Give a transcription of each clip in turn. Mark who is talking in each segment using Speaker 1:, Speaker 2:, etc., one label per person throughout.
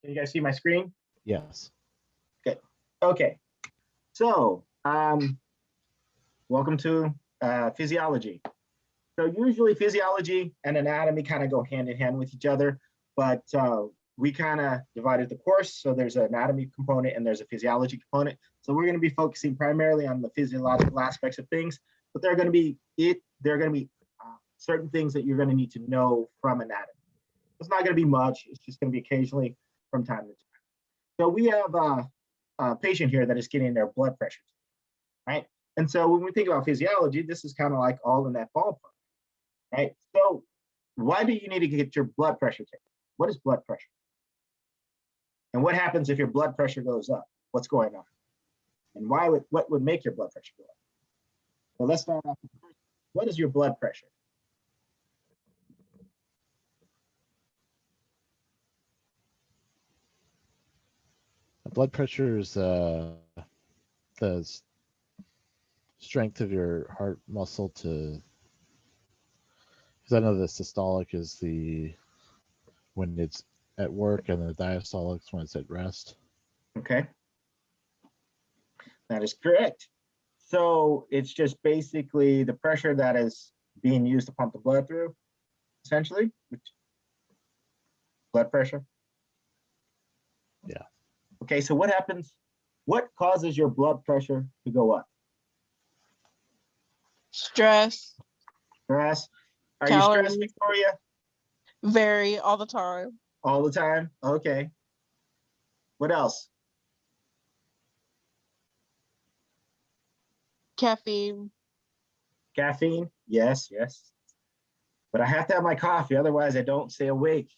Speaker 1: Can you guys see my screen?
Speaker 2: Yes.
Speaker 1: Good. Okay. So, welcome to physiology. So usually physiology and anatomy kind of go hand in hand with each other, but we kind of divided the course. So there's an anatomy component and there's a physiology component. So we're going to be focusing primarily on the physiological aspects of things, but there are going to be certain things that you're going to need to know from anatomy. It's not going to be much. It's just going to be occasionally from time to time. So we have a patient here that is getting their blood pressure, right? And so when we think about physiology, this is kind of like all in that ballpark, right? So why do you need to get your blood pressure taken? What is blood pressure? And what happens if your blood pressure goes up? What's going on? And what would make your blood pressure go up? Well, let's start off with first. What is your blood pressure?
Speaker 2: Blood pressure is the strength of your heart muscle to, because I know the systolic is when it's at work, and the diastolic is when it's at rest.
Speaker 1: Okay, that is correct. So it's just basically the pressure that is being used to pump the blood through, essentially. Blood pressure.
Speaker 2: Yeah.
Speaker 1: Okay, so what happens? What causes your blood pressure to go up?
Speaker 3: Stress.
Speaker 1: Stress. Are
Speaker 3: Calories.
Speaker 1: you stressed, Victoria?
Speaker 3: Very, all the time.
Speaker 1: All the time? Okay. What else?
Speaker 3: Caffeine.
Speaker 1: Caffeine? Yes, yes. But I have to have my coffee, otherwise I don't stay awake.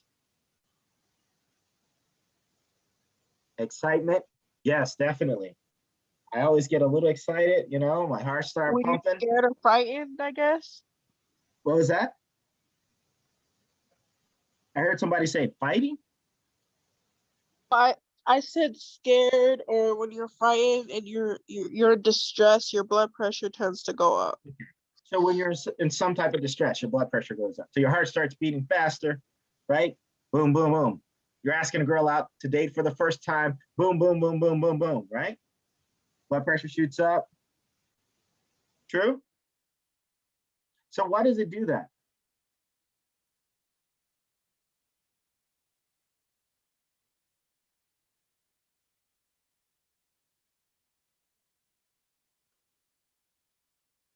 Speaker 1: Excitement? Yes, definitely. I always get a little excited, you know, my heart starts
Speaker 3: When
Speaker 1: pumping.
Speaker 3: you're scared or frightened, I guess.
Speaker 1: What was that? I heard somebody say fighting.
Speaker 3: I said scared, or when you're frightened and you're distressed, your blood pressure tends to go up.
Speaker 1: So when you're in some type of distress, your blood pressure goes up. So your heart starts beating faster, right? Boom, boom, boom. You're asking a girl out to date for the first time. Boom, boom, boom, boom, boom, boom, right? Blood pressure shoots up. True? So why does it do that?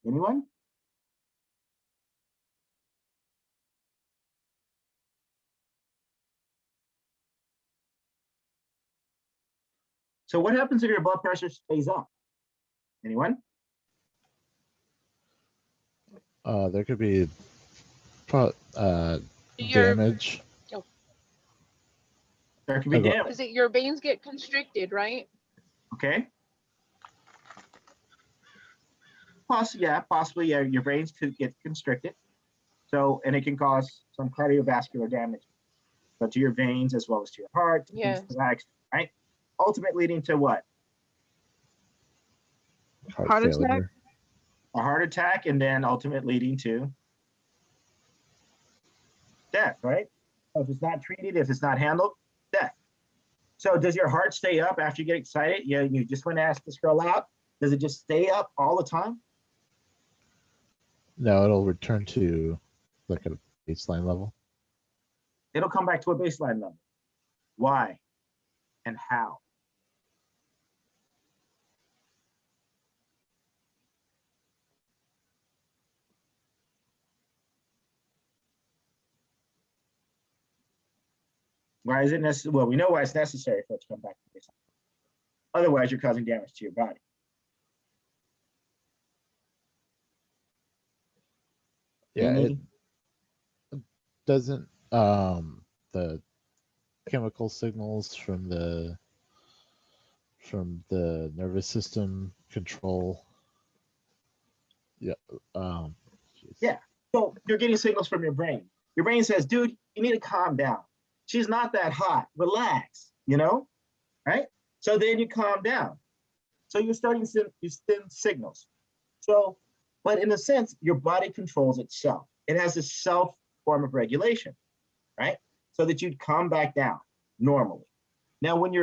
Speaker 1: Anyone? So what happens if your blood pressure stays up? Anyone?
Speaker 2: There could be damage.
Speaker 1: There could be damage.
Speaker 4: Because your veins get constricted, right?
Speaker 1: Okay. Possibly, yeah, your veins could get constricted. So, and it can cause some cardiovascular damage, but to your veins as well as to your heart,
Speaker 4: Yeah.
Speaker 1: right? Ultimately leading to what?
Speaker 3: Heart attack?
Speaker 2: Failure.
Speaker 1: A heart attack, and then ultimately leading to death, right? So if it's not treated, if it's not handled, death. So does your heart stay up after you get excited? You just want to ask this girl out. Does it just stay up all the time?
Speaker 2: No, it'll return to like a baseline level.
Speaker 1: It'll come back to a baseline level. Why and how? Why is it necessary? Well, we know why it's necessary for it to come back to baseline. Otherwise, you're causing damage to your body.
Speaker 2: Yeah, it doesn't. The chemical signals from the nervous system control. Yeah.
Speaker 1: Yeah. So you're getting signals from your brain. Your brain says, dude, you need to calm down. She's not that hot. Relax, right? So then you calm down. So you're starting to send signals. So, but in a sense, your body controls itself. It has a self form of regulation, right? So that you'd calm back down normally. Now, when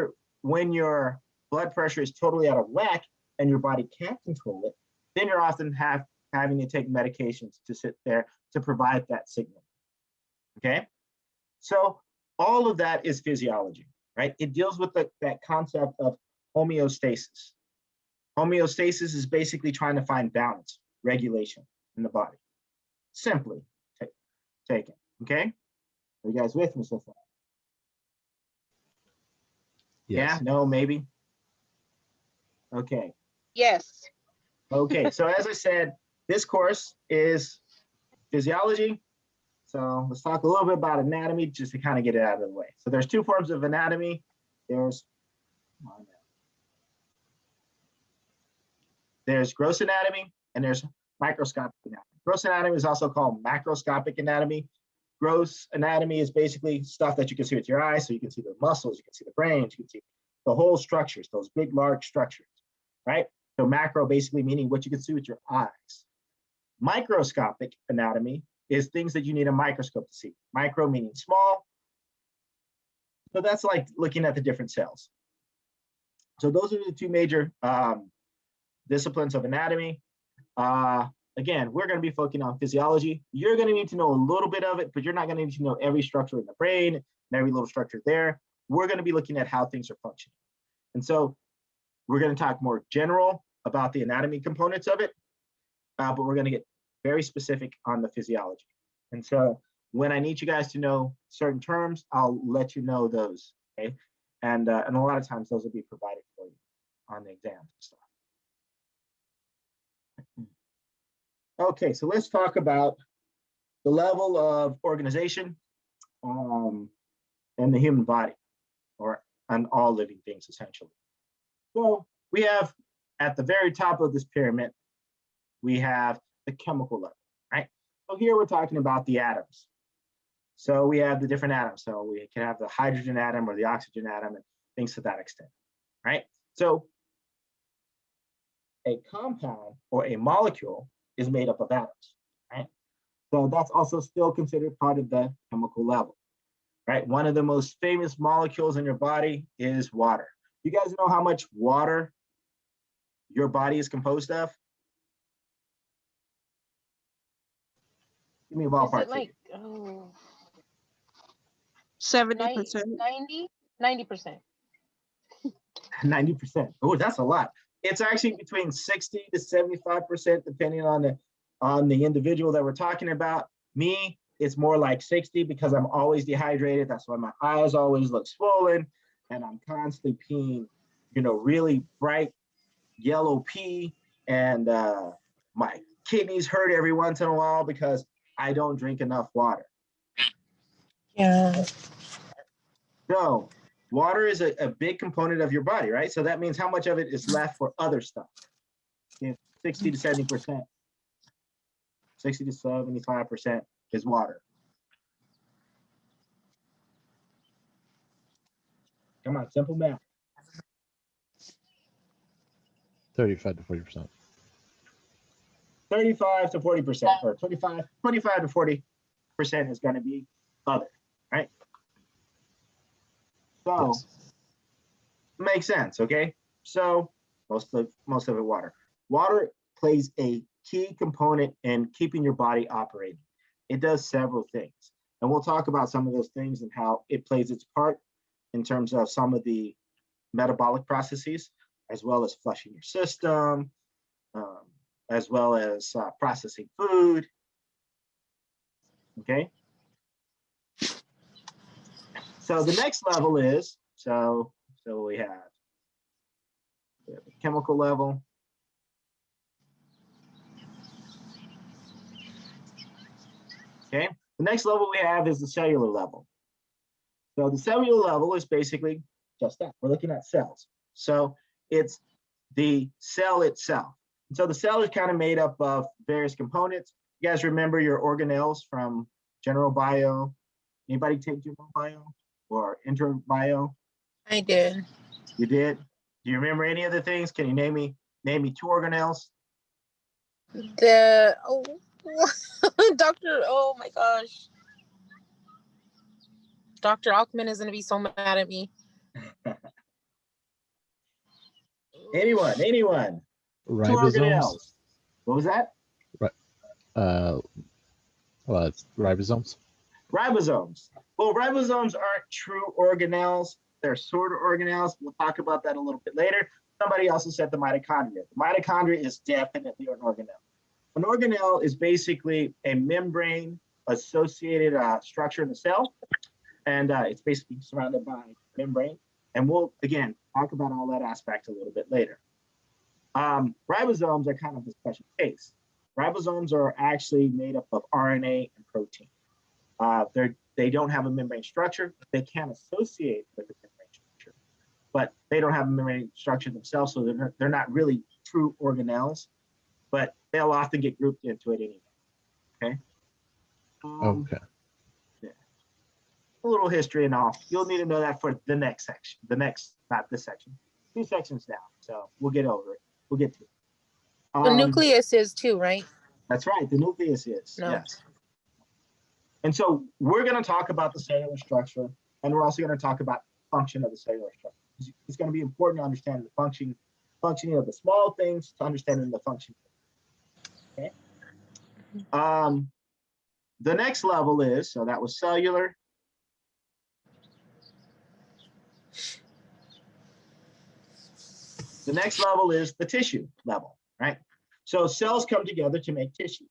Speaker 1: your blood pressure is totally out of whack and your body can't control it, then you're often having to take medications to sit there to provide that signal. Okay, so all of that is physiology, right? It deals with that concept of homeostasis. Homeostasis is basically trying to find balance, regulation in the body. Simply taken, okay? Are you guys with me so far?
Speaker 2: Yes.
Speaker 1: Yeah, no, maybe? Okay.
Speaker 4: Yes.
Speaker 1: Okay, so as I said, this course is physiology. So let's talk a little bit about anatomy just to kind of get it out of the way. So there's two forms of anatomy. There's gross anatomy and there's microscopic anatomy. Gross anatomy is also called macroscopic anatomy. Gross anatomy is basically stuff that you can see with your eyes. So you can see the muscles, you can see the brains, you can see the whole structures, those big, large structures, right? So macro basically meaning what you can see with your eyes. Microscopic anatomy is things that you need a microscope to see. Micro meaning small. So that's like looking at the different cells. So those are the two major disciplines of anatomy. Again, we're going to be focusing on physiology. You're going to need to know a little bit of it, but you're not going to need to know every structure in the brain and every little structure there. We're going to be looking at how things are functioning. And so we're going to talk more general about the anatomy components of it, but we're going to get very specific on the physiology. And so when I need you guys to know certain terms, I'll let you know those, okay? And a lot of times those will be provided for you on the exams and stuff. Okay, so let's talk about the level of organization in the human body, or on all living things, essentially. So we have, at the very top of this pyramid, we have the chemical level, right? So here we're talking about the atoms. So we have the different atoms. So we can have the hydrogen atom or the oxygen atom and things to that extent, right? So a compound or a molecule is made up of atoms, right? So that's also still considered part of the chemical level, right? One of the most famous molecules in your body is water. You guys know how much water your body is composed of? Give me a
Speaker 4: Is
Speaker 1: ballpark.
Speaker 4: it like
Speaker 3: 70%.
Speaker 4: 90%?
Speaker 1: 90%. Oh, that's a lot. It's actually between 60 to 75%, depending on the individual that we're talking about. Me, it's more like 60 because I'm always dehydrated. That's why my eyes always look swollen, and I'm constantly peeing, really bright yellow pee, and my kidneys hurt every once in a while because I don't drink enough water.
Speaker 3: Yeah.
Speaker 1: So water is a big component of your body, right? So that means how much of it is left for other stuff? 60 to 70%. 60 to 75% is water. Come on, simple math.
Speaker 2: 35 to 40%.
Speaker 1: 35 to 40%, or 25 to 40% is going to be other, right? So
Speaker 2: Yes.
Speaker 1: makes sense, okay? So most of it water. Water plays a key component in keeping your body operating. It does several things, and we'll talk about some of those things and how it plays its part in terms of some of the metabolic processes, as well as flushing your system, as well as processing food. Okay. So the next level is, so we have the chemical level. Okay. The next level we have is the cellular level. So the cellular level is basically just that. We're looking at cells. So it's the cell itself. And so the cell is kind of made up of various components. You guys remember your organelles from general bio? Anybody take general bio or intro bio?
Speaker 3: I did.
Speaker 1: You did? Do you remember any of the things? Can you name me 2 organelles?
Speaker 5: Doctor, oh my gosh. Dr. Alkman is going to be so mad at me.
Speaker 1: Anyone? Two
Speaker 2: Ribosomes.
Speaker 1: organelles. What was that?
Speaker 2: Well, it's ribosomes.
Speaker 1: Ribosomes. Well, ribosomes aren't true organelles. They're sort of organelles. We'll talk about that a little bit later. Somebody also said the mitochondria. The mitochondria is definitely an organelle. An organelle is basically a membrane associated structure in the cell. And it's basically surrounded by membrane. And we'll, again, talk about all that aspect a little bit later. Ribosomes are kind of a special case. Ribosomes are actually made up of RNA and protein. They don't have a membrane structure. They can associate with a membrane structure, but they don't have a membrane structure themselves, so they're not really true organelles, but they'll often get grouped into it anyway. Okay.
Speaker 2: Okay.
Speaker 1: Yeah. A little history and all. You'll need to know that for the next section. Not this section. 2 sections down. So we'll get over it. We'll get to it.
Speaker 5: The nucleus is too, right?
Speaker 1: That's right. The nucleus is.
Speaker 5: No.
Speaker 1: Yes. And so we're going to talk about the cellular structure, and we're also going to talk about function of the cellular structure. It's going to be important to understand the functioning of the small things to understanding the function. Okay. The next level is, so that was cellular. The next level is the tissue level, right? So cells come together to make tissue.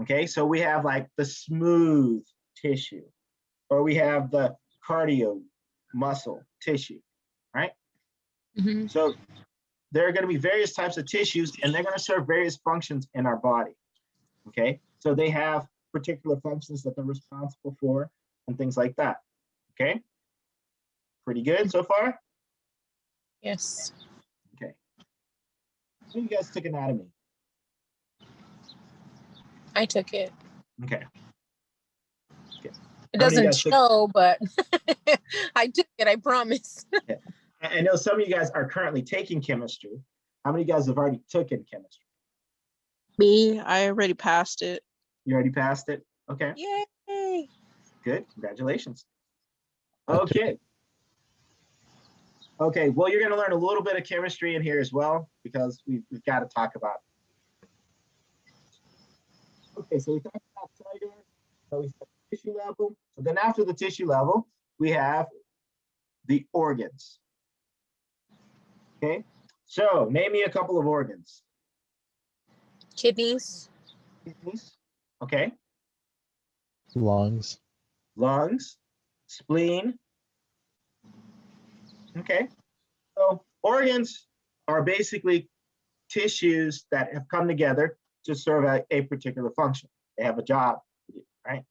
Speaker 1: Okay, so we have like the smooth tissue, or we have the cardio muscle tissue, right?
Speaker 5: Mm-hmm.
Speaker 1: So there are going to be various types of tissues, and they're going to serve various functions in our body. Okay, so they have particular functions that they're responsible for and things like that. Okay, pretty good so far?
Speaker 5: Yes.
Speaker 1: Okay. So you guys took anatomy.
Speaker 5: I took it.
Speaker 1: Okay.
Speaker 5: It
Speaker 1: How many
Speaker 5: doesn't
Speaker 1: guys took-
Speaker 5: show, but I took it, I promise.
Speaker 1: I know some of you guys are currently taking chemistry. How many guys have already taken chemistry?
Speaker 3: Me, I already passed it.
Speaker 1: You already passed it? Okay,
Speaker 5: Yay.
Speaker 1: good. Congratulations.
Speaker 2: I took
Speaker 1: Okay. Okay, well, you're going to learn a little bit of chemistry in here as well, because we've got to talk about it. Okay, so we talked about cellular, so we said tissue level. So then after the tissue level, we have the organs. Okay, so name me a couple of organs.
Speaker 5: Kidneys.
Speaker 1: Kidneys, okay,
Speaker 2: Lungs.
Speaker 1: lungs, spleen. Okay, so organs are basically tissues that have come together to serve a particular function. They have a job to do, right?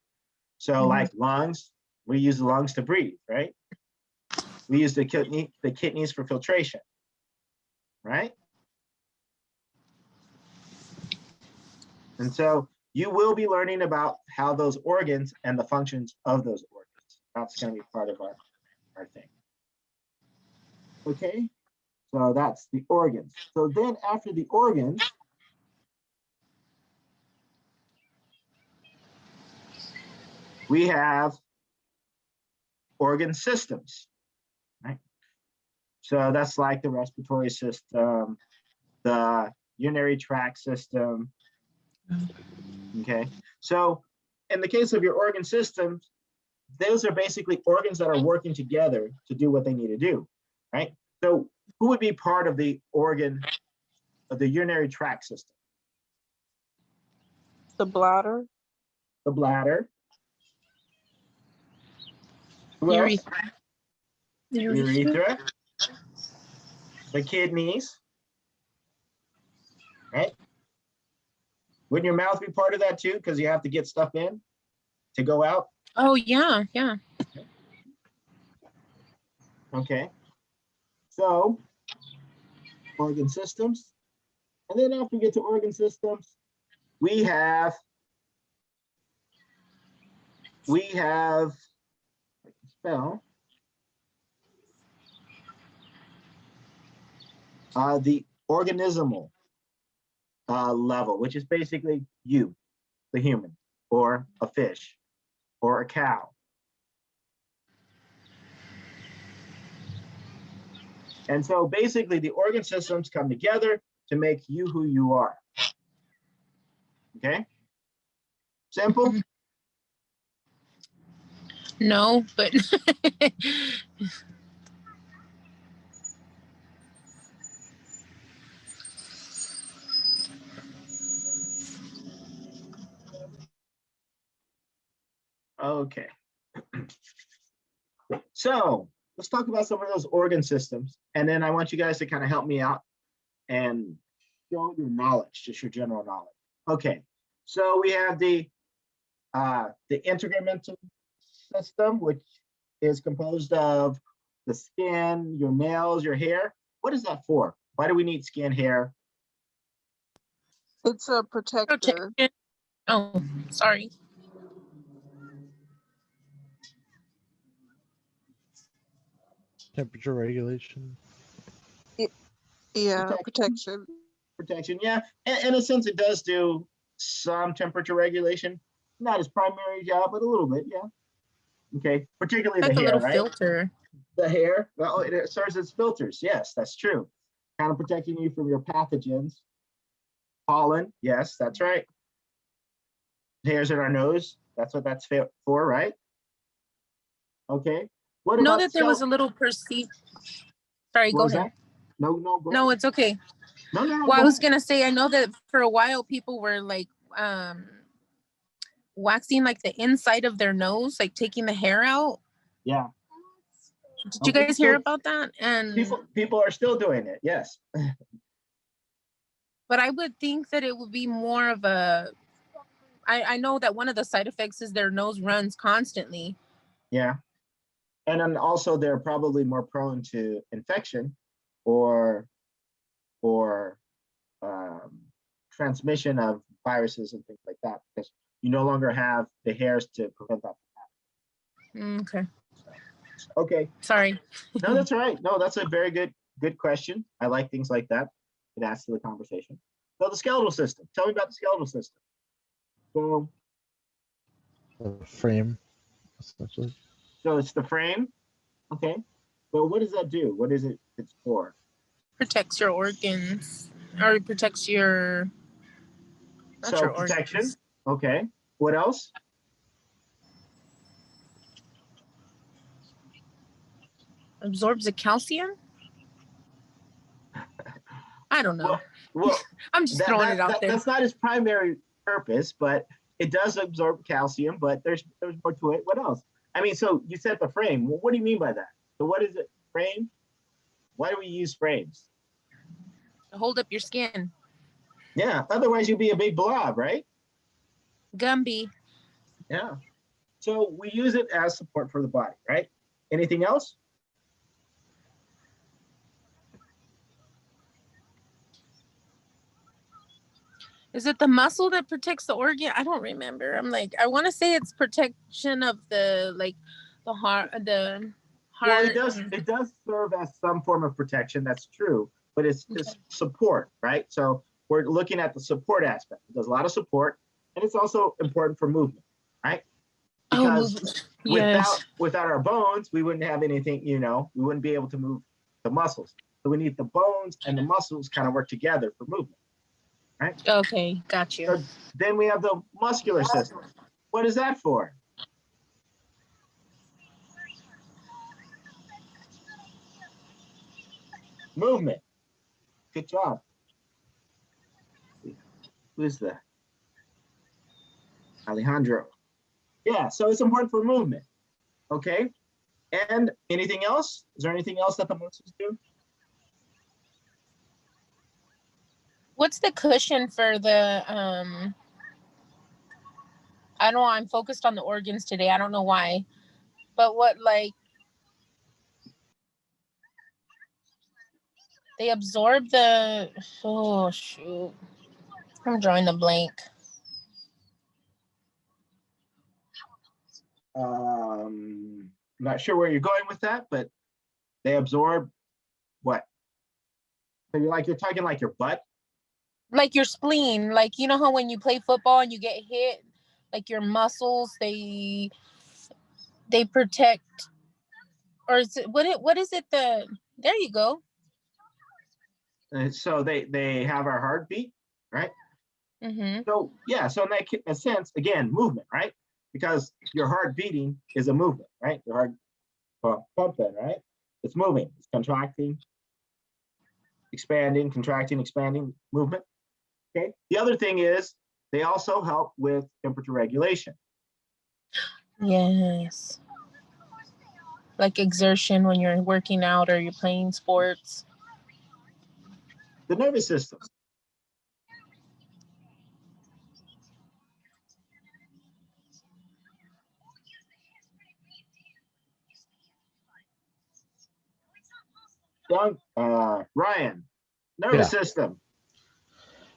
Speaker 1: So like lungs, we use the lungs to breathe, right? We use the kidneys for filtration, right? And so you will be learning about how those organs and the functions of those organs. That's going to be part of our thing. Okay, so that's the organs. So then after the organs, we have organ systems, right? So that's like the respiratory system, the urinary tract system. Okay, so in the case of your organ systems, those are basically organs that are working together to do what they need to do, right? So who would be part of the organ of the urinary tract system?
Speaker 3: The bladder.
Speaker 1: The bladder. Who else? Urethra. The kidneys. Right? Wouldn't your mouth be part of that too? Because you have to get stuff in to go out.
Speaker 5: Oh, yeah, yeah.
Speaker 1: Okay. So organ systems. And then after we get to organ systems, we have I can spell the organismal level, which is basically you, the human, or a fish, or a cow. And so basically the organ systems come together to make you who you are. Okay? Simple?
Speaker 5: No, but
Speaker 1: Okay. So let's talk about some of those organ systems. And then I want you guys to kind of help me out and show your knowledge, just your general knowledge. Okay. So we have the integumental system, which is composed of the skin, your nails, your hair. What is that for? Why do we need skin, hair?
Speaker 3: It's a protector.
Speaker 5: protection. Oh, sorry.
Speaker 2: Temperature regulation.
Speaker 3: Yeah,
Speaker 1: Protection.
Speaker 3: protection.
Speaker 1: Protection, yeah. In a sense, it does do some temperature regulation. Not its primary job, but a little bit, yeah. Okay, particularly
Speaker 5: Like
Speaker 1: the
Speaker 5: a
Speaker 1: hair,
Speaker 5: little
Speaker 1: right?
Speaker 5: filter.
Speaker 1: The hair, well, it serves as filters. Yes, that's true. Kind of protecting you from your pathogens. Pollen, yes, that's right. Hairs in our nose, that's what that's for, right? Okay. What
Speaker 5: Know
Speaker 1: about
Speaker 5: that there was a little perceived. Sorry,
Speaker 1: what
Speaker 5: go
Speaker 1: was
Speaker 5: ahead.
Speaker 1: that? No, go
Speaker 5: No,
Speaker 1: ahead.
Speaker 5: it's okay.
Speaker 1: No,
Speaker 5: Well,
Speaker 1: go
Speaker 5: I was
Speaker 1: ahead.
Speaker 5: gonna say I know that for a while people were like waxing like the inside of their nose, like taking the hair out.
Speaker 1: Yeah.
Speaker 5: Did you guys hear about that? And
Speaker 1: People are still doing it, yes.
Speaker 5: but I would think that it would be more of a I know that one of the side effects is their nose runs constantly.
Speaker 1: Yeah. And then also they're probably more prone to infection or transmission of viruses and things like that, because you no longer have the hairs to prevent that from
Speaker 5: Okay.
Speaker 1: happening. Okay.
Speaker 5: Sorry.
Speaker 1: No, that's all right. No, that's a very good question. I like things like that. It adds to the conversation. So the skeletal system. Tell me about the skeletal system. So
Speaker 2: The frame, essentially.
Speaker 1: it's the frame. Okay. Well, what does that do? What is it it's for?
Speaker 5: Protects your organs, or it protects your not
Speaker 1: So
Speaker 5: your
Speaker 1: protection.
Speaker 5: organs.
Speaker 1: Okay. What else?
Speaker 5: Absorbs the calcium. I don't know.
Speaker 1: Well,
Speaker 5: I'm just throwing it out there.
Speaker 1: that's not its primary purpose, but it does absorb calcium, but there's more to it. What else? I mean, so you said the frame. Well, what do you mean by that? So what is it? Frame? Why do we use frames?
Speaker 5: To hold up your skin.
Speaker 1: Yeah, otherwise you'd be a big blob, right?
Speaker 5: Gumby.
Speaker 1: Yeah. So we use it as support for the body, right? Anything else?
Speaker 5: Is it the muscle that protects the organ? I don't remember. I want to say it's protection of the heart, the
Speaker 1: Well,
Speaker 5: heart.
Speaker 1: it does serve as some form of protection. That's true, but it's support, right? So we're looking at the support aspect. It does a lot of support, and it's also important for movement, right? Because without our bones, we wouldn't have anything. We wouldn't be able to move the muscles. So we need the bones and the muscles kind of work together for movement, right?
Speaker 5: Okay, got you.
Speaker 1: So then we have the muscular system. What is that for? Movement. Good job. Who's that? Alejandro. Yeah, so it's important for movement. Okay. And anything else? Is there anything else that the muscles do?
Speaker 5: What's the cushion for the I don't know, I'm focused on the organs today. I don't know why. But they absorb the oh shoot. I'm drawing the blank.
Speaker 1: Not sure where you're going with that, but they absorb what? So you're talking like your butt?
Speaker 5: Like your spleen, like you know how when you play football and you get hit, like your muscles, they protect, or is it what is it there you go.
Speaker 1: And so they have our heartbeat, right?
Speaker 5: Mm-hmm.
Speaker 1: So yeah, so in that a sense, again, movement, right? Because your heart beating is a movement, right? Your heart pumping, right? It's moving, it's contracting, expanding, contracting, expanding, movement. Okay. The other thing is they also help with temperature regulation.
Speaker 5: Yes. Like exertion when you're working out or you're playing sports.
Speaker 1: The nervous system. Ryan, nervous system.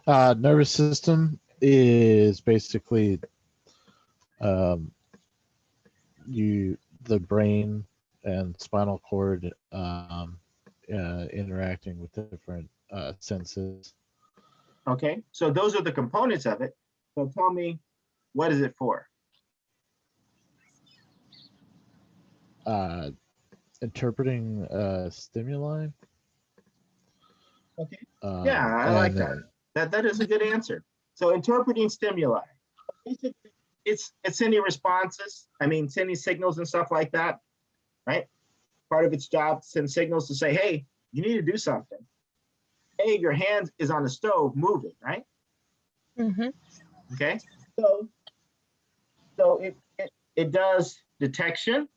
Speaker 2: Nervous system is basically the brain and spinal cord interacting with different senses.
Speaker 1: Okay, so those are the components of it. So tell me, what is it for?
Speaker 2: Interpreting stimuli.
Speaker 1: Okay. Yeah, I like
Speaker 2: and,
Speaker 1: that. That is a good answer. So interpreting stimuli. Basically, it's sending responses. I mean, sending signals and stuff like that, right? Part of its job to send signals to say, hey, you need to do something. Hey, your hand is on the stove, move it, right?
Speaker 5: Mm-hmm.
Speaker 1: Okay. So it does detection,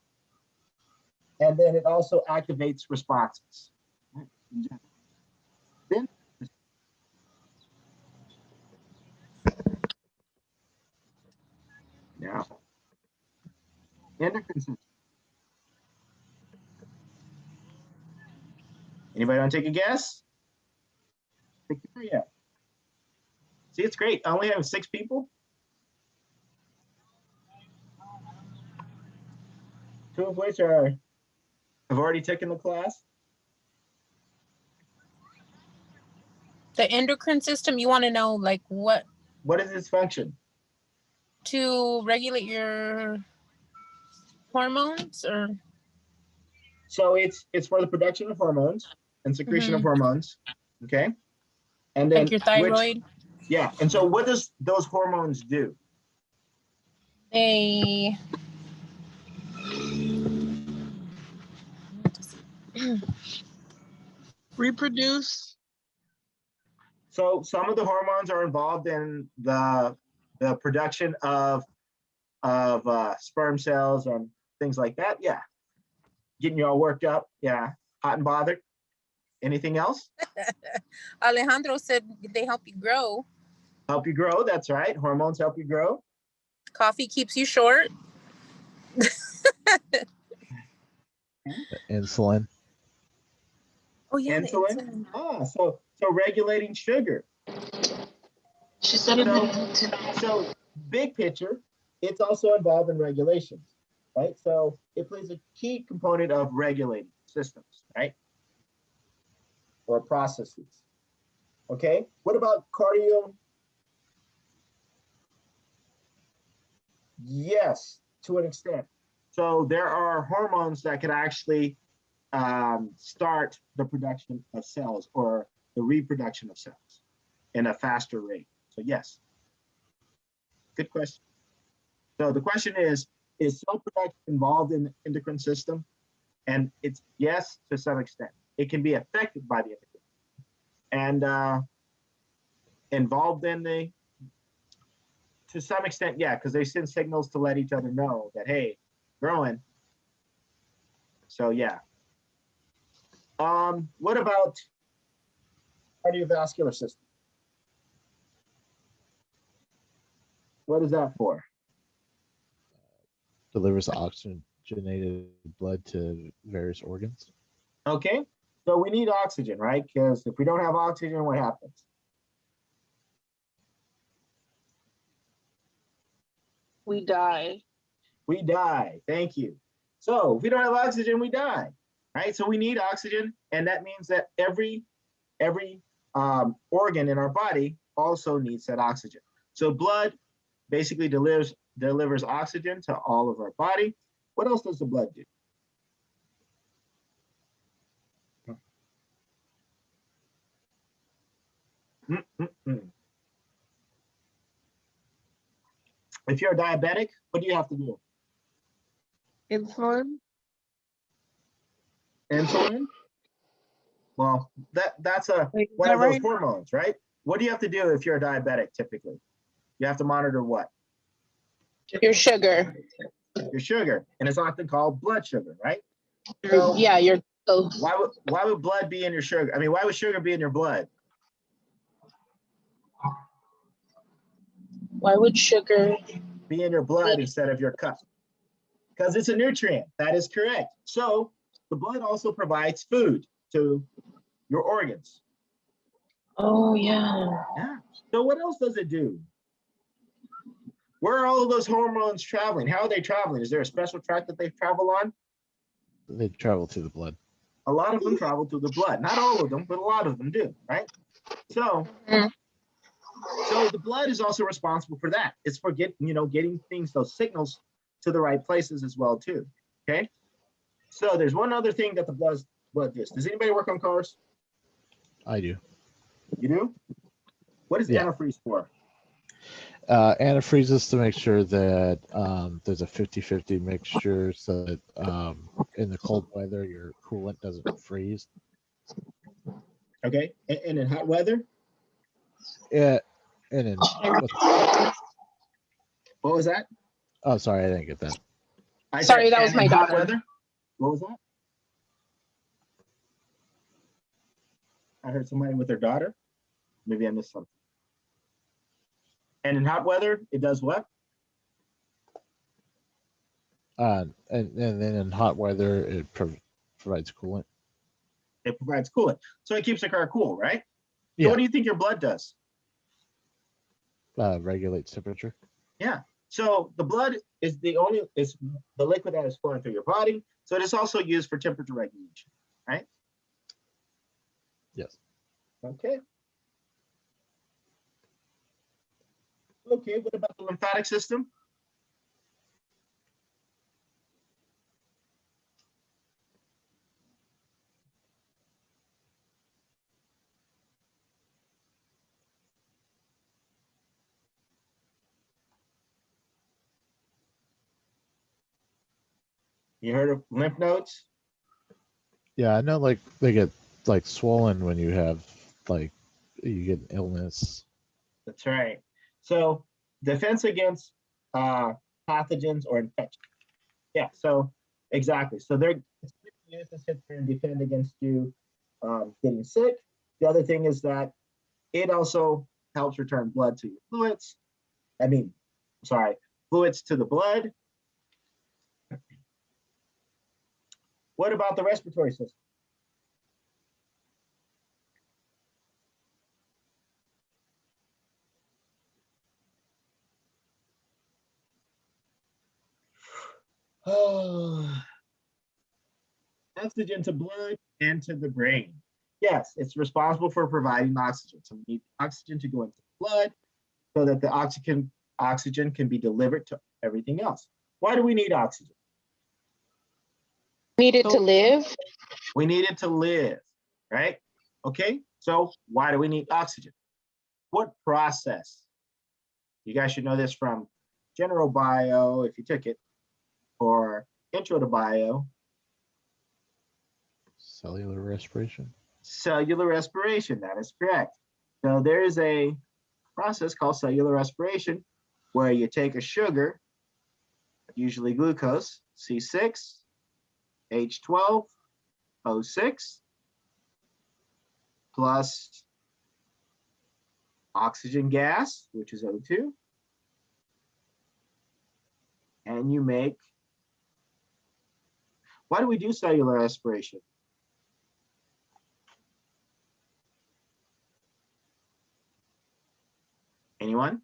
Speaker 1: and then it also activates responses. Then now, endocrine system. Anybody want to take a guess? Victoria. See, it's great. I only have 6 people. 2 of which have already taken the class.
Speaker 5: The endocrine system, you want to know like what
Speaker 1: is its function?
Speaker 5: To regulate your hormones or?
Speaker 1: So it's for the production of hormones and secretion of hormones. Okay. And then
Speaker 5: like your thyroid?
Speaker 1: Yeah. And so what does those hormones do?
Speaker 5: They
Speaker 3: Reproduce.
Speaker 1: So some of the hormones are involved in the production of sperm cells and things like that. Yeah. Getting you all worked up. Yeah. Hot and bothered. Anything else?
Speaker 5: Alejandro said they help you grow.
Speaker 1: Help you grow. That's right. Hormones help you grow.
Speaker 5: Coffee keeps you short.
Speaker 2: Insulin.
Speaker 5: Oh yeah,
Speaker 1: Insulin. So regulating sugar.
Speaker 4: She said it.
Speaker 1: So big picture, it's also involved in regulations, right? So it plays a key component of regulating systems, right? Or processes. Okay. What about cardio? Yes, to an extent. So there are hormones that can actually start the production of cells or the reproduction of cells in a faster rate. So yes, good question. So the question is cell production involved in the endocrine system? And it's yes, to some extent. It can be affected by the endocrine and involved in to some extent, yeah, because they send signals to let each other know that, hey, growing. So yeah. What about cardiovascular system? What is that for?
Speaker 2: Delivers oxygenated blood to various organs.
Speaker 1: Okay, so we need oxygen, right? Because if we don't have oxygen, what happens?
Speaker 3: We die.
Speaker 1: We die. Thank you. So if we don't have oxygen, we die, right? So we need oxygen, and that means that every organ in our body also needs that oxygen. So blood basically delivers oxygen to all of our body. What else does the blood do? If you're a diabetic, what do you have to do?
Speaker 3: Insulin.
Speaker 1: Insulin? Well, that's a
Speaker 3: Wait, is
Speaker 1: one
Speaker 3: that
Speaker 1: of those
Speaker 3: right?
Speaker 1: hormones, right? What do you have to do if you're a diabetic typically? You have to monitor what?
Speaker 6: Your sugar.
Speaker 1: Your sugar, and it's often called blood sugar, right? So
Speaker 6: Yeah, your
Speaker 1: why would blood be in your sugar? I mean, why would sugar be in your blood?
Speaker 6: why would sugar
Speaker 1: Be in your blood instead of your cup? Because it's a nutrient. That is correct. So the blood also provides food to your organs.
Speaker 6: Oh yeah.
Speaker 1: Yeah. So what else does it do? Where are all of those hormones traveling? How are they traveling? Is there a special track that they travel on?
Speaker 2: They travel through the blood.
Speaker 1: A lot of them travel through the blood. Not all of them, but a lot of them do, right? So, so the blood is also responsible for that. It's for getting things, those signals to the right places as well too. Okay. So there's one other thing that the blood does. Does anybody work on cars?
Speaker 2: I do.
Speaker 1: You do? What is
Speaker 2: Yeah.
Speaker 1: antifreeze for?
Speaker 2: Antifreeze is to make sure that there's a 50-50 mixture so that in the cold weather, your coolant doesn't freeze.
Speaker 1: Okay. And in hot weather?
Speaker 2: Yeah. And then,
Speaker 1: What was that?
Speaker 2: oh, sorry, I didn't get that.
Speaker 1: I
Speaker 6: Sorry,
Speaker 1: said,
Speaker 6: that was
Speaker 1: and
Speaker 6: my
Speaker 1: in hot
Speaker 6: daughter.
Speaker 1: weather? What was that? I heard somebody with their daughter. Maybe I missed something. And in hot weather, it does what?
Speaker 2: And then in hot weather, it provides coolant.
Speaker 1: It provides coolant. So it keeps the car cool, right? So
Speaker 2: Yeah.
Speaker 1: what do you think your blood does?
Speaker 2: Regulates temperature.
Speaker 1: Yeah. So the blood is the liquid that is flowing through your body. So it is also used for temperature regulation, right?
Speaker 2: Yes.
Speaker 1: Okay. Okay, what about the lymphatic system? You heard of lymph nodes?
Speaker 2: Yeah, I know. Like they get like swollen when you have like you get an illness.
Speaker 1: That's right. So defense against pathogens or infection. Yeah, so exactly. So they're used to sit there and defend against you getting sick. The other thing is that it also helps return blood to your fluids. Fluids to the blood. What about the respiratory system? Oh, oxygen to blood and to the brain. Yes, it's responsible for providing oxygen. So we need oxygen to go into the blood so that the oxygen can be delivered to everything else. Why do we need oxygen?
Speaker 6: needed to live.
Speaker 1: We need it to live, right? Okay, so why do we need oxygen? What process? You guys should know this from general bio, if you took it, or intro to bio.
Speaker 2: Cellular respiration.
Speaker 1: Cellular respiration, that is correct. So there is a process called cellular respiration where you take a sugar, usually glucose, C6, H12, O6, plus oxygen gas, which is O2, and you make, why do we do cellular respiration? Anyone?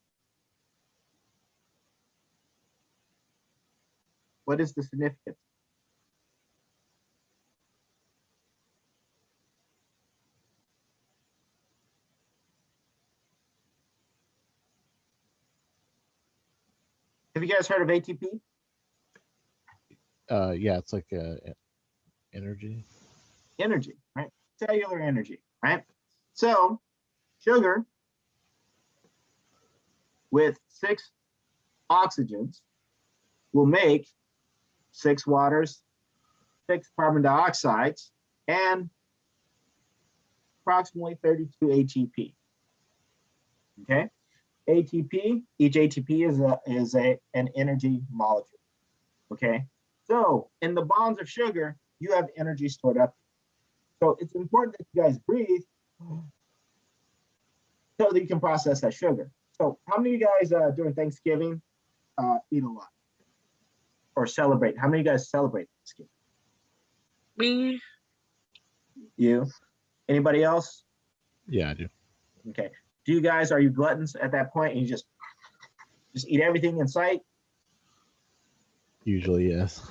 Speaker 1: What is the significance? Have you guys heard of ATP?
Speaker 2: Yeah, it's like energy.
Speaker 1: Energy, right? Cellular energy, right? So sugar with 6 oxygens will make 6 waters, 6 carbon dioxides, and approximately 32 ATP. Okay, ATP, each ATP is an energy molecule. Okay, so in the bonds of sugar, you have energy stored up. So it's important that you guys breathe so that you can process that sugar. So how many of you guys during Thanksgiving eat a lot or celebrate? How many of you guys celebrate Thanksgiving?
Speaker 3: Me.
Speaker 1: You? Anybody else?
Speaker 2: Yeah, I do.
Speaker 1: Okay. Do you guys, are you gluttons at that point and you just eat everything in sight?
Speaker 2: Usually, yes.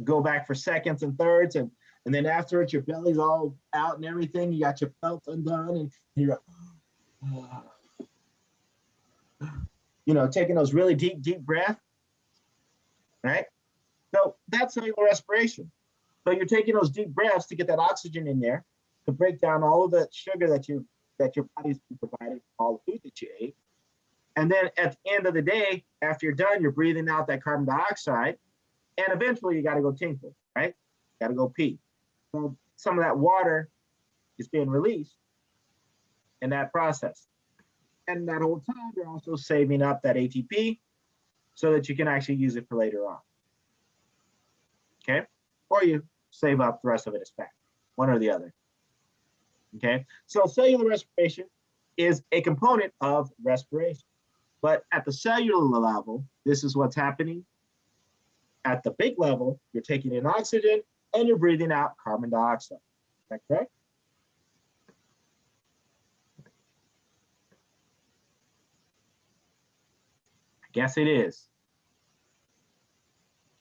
Speaker 1: Go back for seconds and thirds, and then afterwards your belly's all out and everything. You got your belt undone, and you're, taking those really deep breaths, right? So that's cellular respiration. So you're taking those deep breaths to get that oxygen in there to break down all of the sugar that your body's provided from all the food that you ate. And then at the end of the day, after you're done, you're breathing out that carbon dioxide, and eventually you got to go tinkle, right? Got to go pee. So some of that water is being released in that process. And that whole time, you're also saving up that ATP so that you can actually use it for later on. Okay? Or you save up the rest of it as fat, one or the other. Okay? So cellular respiration is a component of respiration. But at the cellular level, this is what's happening. At the big level, you're taking in oxygen and you're breathing out carbon dioxide. Is that correct? I guess it is.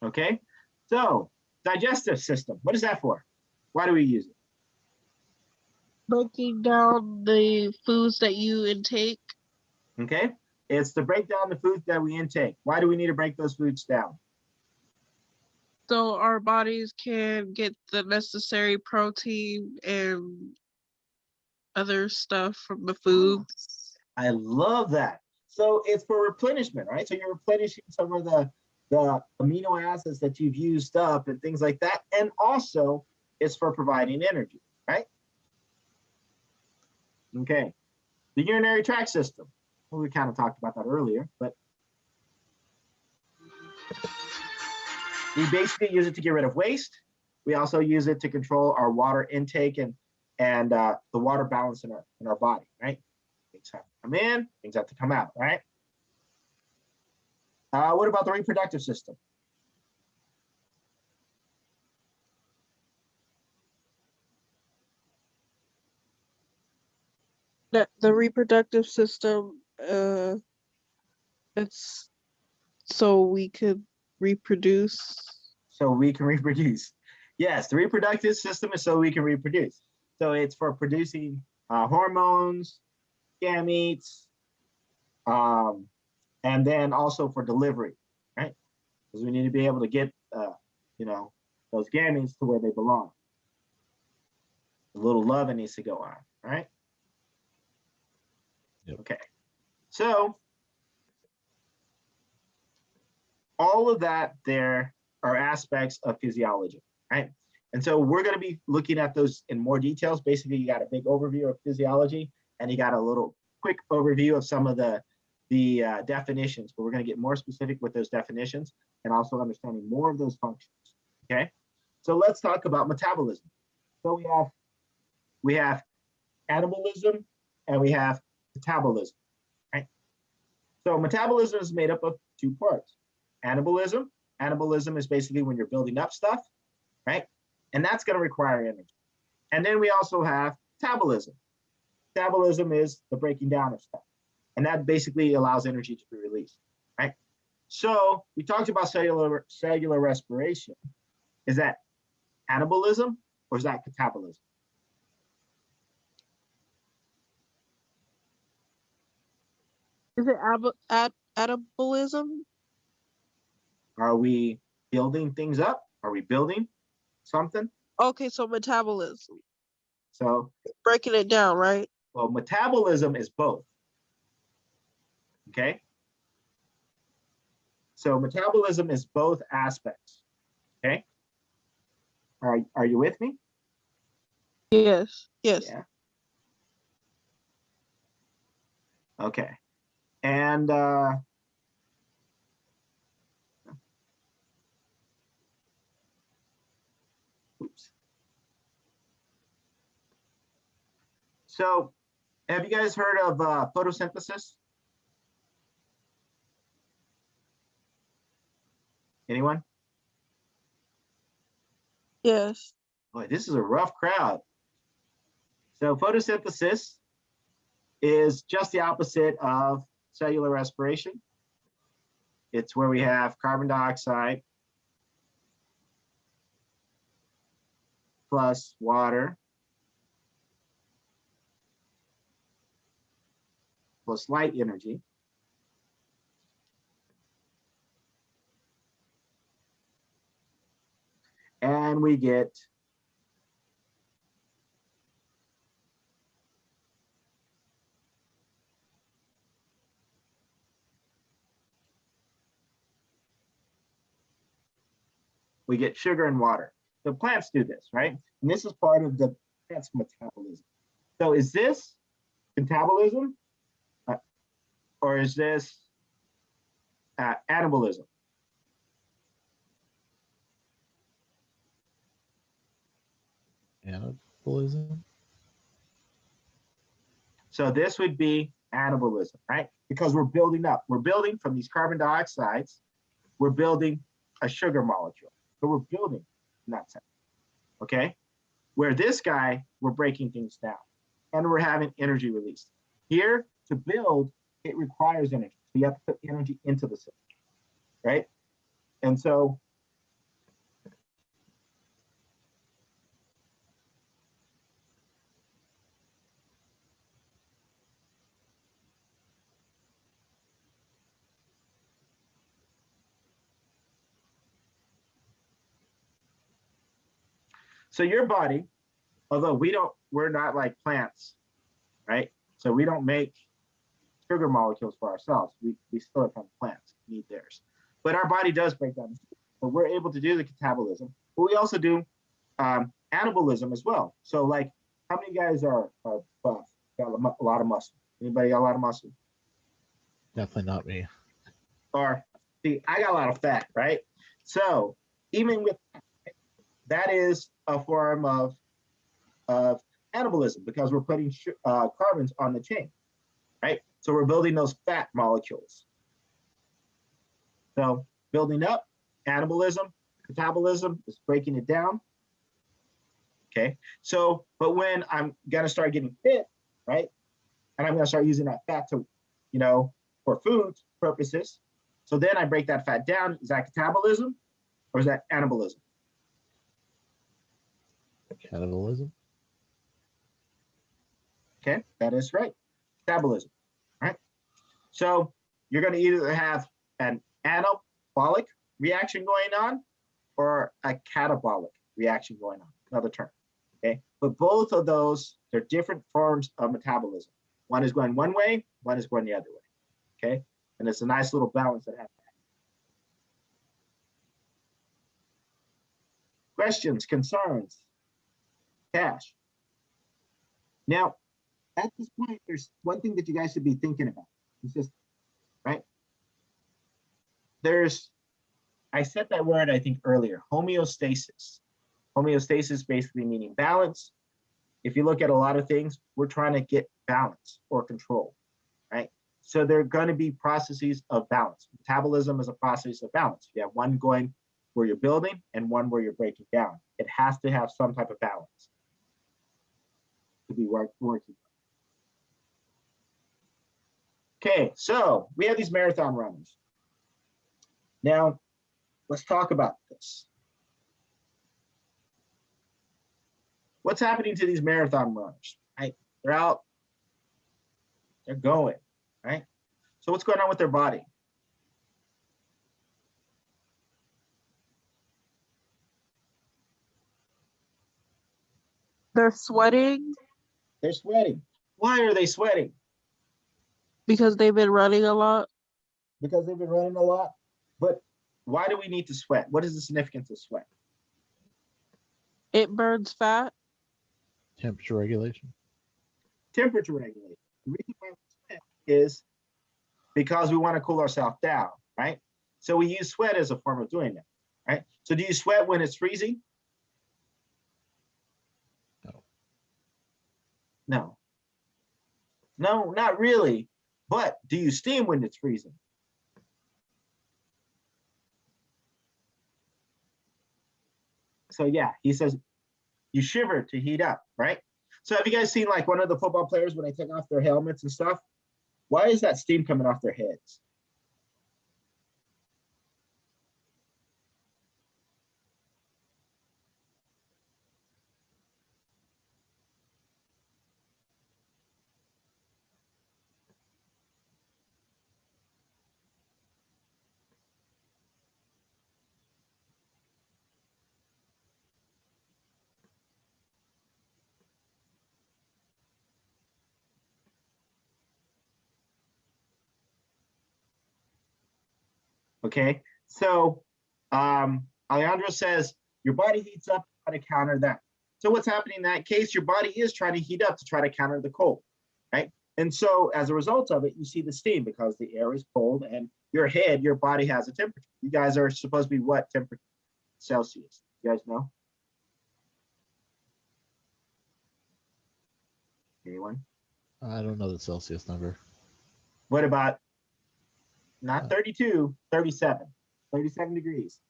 Speaker 1: Okay, so digestive system, what is that for? Why do we use it?
Speaker 3: Breaking down the foods that you intake.
Speaker 1: Okay, it's to break down the foods that we intake. Why do we need to break those foods down?
Speaker 3: So our bodies can get the necessary protein and other stuff from the food.
Speaker 1: I love that. So it's for replenishment, right? So you're replenishing some of the amino acids that you've used up and things like that. And also it's for providing energy, right? Okay. The urinary tract system. Well, we kind of talked about that earlier, but we basically use it to get rid of waste. We also use it to control our water intake and the water balance in our body, right? Things have to come in, things have to come out, right? What about the reproductive system?
Speaker 3: The reproductive system, it's so we could reproduce.
Speaker 1: So we can reproduce. Yes, the reproductive system is so we can reproduce. So it's for producing hormones, gametes, and then also for delivery, right? Because we need to be able to get, those gametes to where they belong. A little loving needs to go on, right?
Speaker 2: Yep.
Speaker 1: Okay. So all of that there are aspects of physiology, right? And so we're going to be looking at those in more details. Basically, you got a big overview of physiology, and you got a little quick overview of some of the definitions, but we're going to get more specific with those definitions and also understanding more of those functions. Okay, so let's talk about metabolism. So we have anabolism and we have metabolism, right? So metabolism is made up of 2 parts. Anabolism. Anabolism is basically when you're building up stuff, right? And that's going to require energy. And then we also have metabolism. Metabolism is the breaking down of stuff. And that basically allows energy to be released, right? So we talked about cellular respiration. Is that anabolism or is that catabolism?
Speaker 3: Is it anabolism?
Speaker 1: Are we building things up? Are we building something?
Speaker 3: Okay, so metabolism.
Speaker 1: So,
Speaker 3: Breaking it down, right?
Speaker 1: well, metabolism is both. Okay. So metabolism is both aspects. Okay. Are you with me?
Speaker 3: Yes. Yes.
Speaker 1: Yeah. Okay. And oops. So have you guys heard of photosynthesis? Anyone?
Speaker 3: Yes.
Speaker 1: Boy, this is a rough crowd. So photosynthesis is just the opposite of cellular respiration. It's where we have carbon dioxide plus water plus light energy. And we get sugar and water. The plants do this, right? And this is part of the plant's metabolism. So is this metabolism or is this anabolism?
Speaker 2: Anabolism.
Speaker 1: So this would be anabolism, right? Because we're building up. We're building from these carbon dioxides. We're building a sugar molecule. So we're building in that sense, okay? Where this guy, we're breaking things down and we're having energy released. Here, to build, it requires energy. So you have to put energy into the system, right? And so your body, although we're not like plants, right? So we don't make sugar molecules for ourselves. We still from plants, need theirs. But our body does break down. But we're able to do the catabolism. But we also do anabolism as well. So like, how many guys are buff? Got a lot of muscle. Anybody got a lot of muscle?
Speaker 2: Definitely not me.
Speaker 1: Or see, I got a lot of fat, right? So even with that is a form of anabolism because we're putting carbons on the chain, right? So we're building those fat molecules. So building up, anabolism, catabolism is breaking it down. Okay, so, but when I'm gonna start getting fit, right? And I'm gonna start using that fat to, for food purposes. So then I break that fat down. Is that catabolism or is that anabolism?
Speaker 2: Catabolism.
Speaker 1: Okay, that is right. Metabolism, right? So you're going to either have an anabolic reaction going on or a catabolic reaction going on, another term, okay? But both of those, they're different forms of metabolism. One is going one way, one is going the other way, okay? And it's a nice little balance that happens. Questions, concerns? Cash. Now, at this point, there's one thing that you guys should be thinking about. It's just, right? I said that word, I think, earlier, homeostasis. Homeostasis basically meaning balance. If you look at a lot of things, we're trying to get balance or control, right? So there are going to be processes of balance. Metabolism is a process of balance. You have one going where you're building and one where you're breaking down. It has to have some type of balance to be working. Okay, so we have these marathon runners. Now, let's talk about this. What's happening to these marathon runners, right? They're out, they're going, right? So what's going on with their body?
Speaker 3: They're sweating
Speaker 1: They're sweating. Why are they sweating?
Speaker 3: because they've been running a lot.
Speaker 1: Because they've been running a lot. But why do we need to sweat? What is the significance of sweat?
Speaker 3: It burns fat.
Speaker 2: Temperature regulation.
Speaker 1: Temperature regulation. The reason why we sweat is because we want to cool ourselves down, right? So we use sweat as a form of doing that, right? So do you sweat when it's freezing?
Speaker 2: No.
Speaker 1: No. No, not really. But do you steam when it's freezing? So yeah, he says you shiver to heat up, right? So have you guys seen like one of the football players when they take off their helmets and stuff? Why is that steam coming off their heads? Okay, so Alejandro says your body heats up to try to counter that. So what's happening in that case? Your body is trying to heat up to try to counter the cold, right? And so as a result of it, you see the steam because the air is cold and your head, your body has a temperature. You guys are supposed to be what temperature? Celsius. You guys know? Anyone?
Speaker 2: I don't know the Celsius number.
Speaker 1: What about not 32, 37, 37 degrees.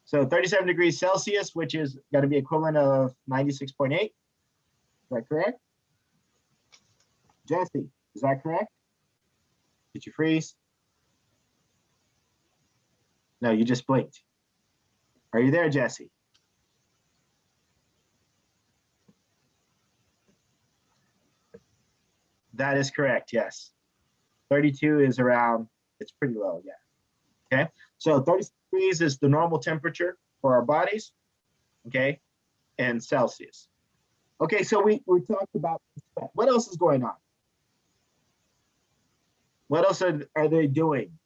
Speaker 1: So 37 degrees Celsius, which is going to be equivalent of 96.8. Is that correct? Jesse, is that correct? Did you freeze? No, you just blinked. Are you there, Jesse? That is correct, yes. 32 is around, it's pretty low, yeah. Okay, so 36 degrees is the normal temperature for our bodies, okay, and Celsius. Okay, so we talked about sweat. What else is going on? What else are they doing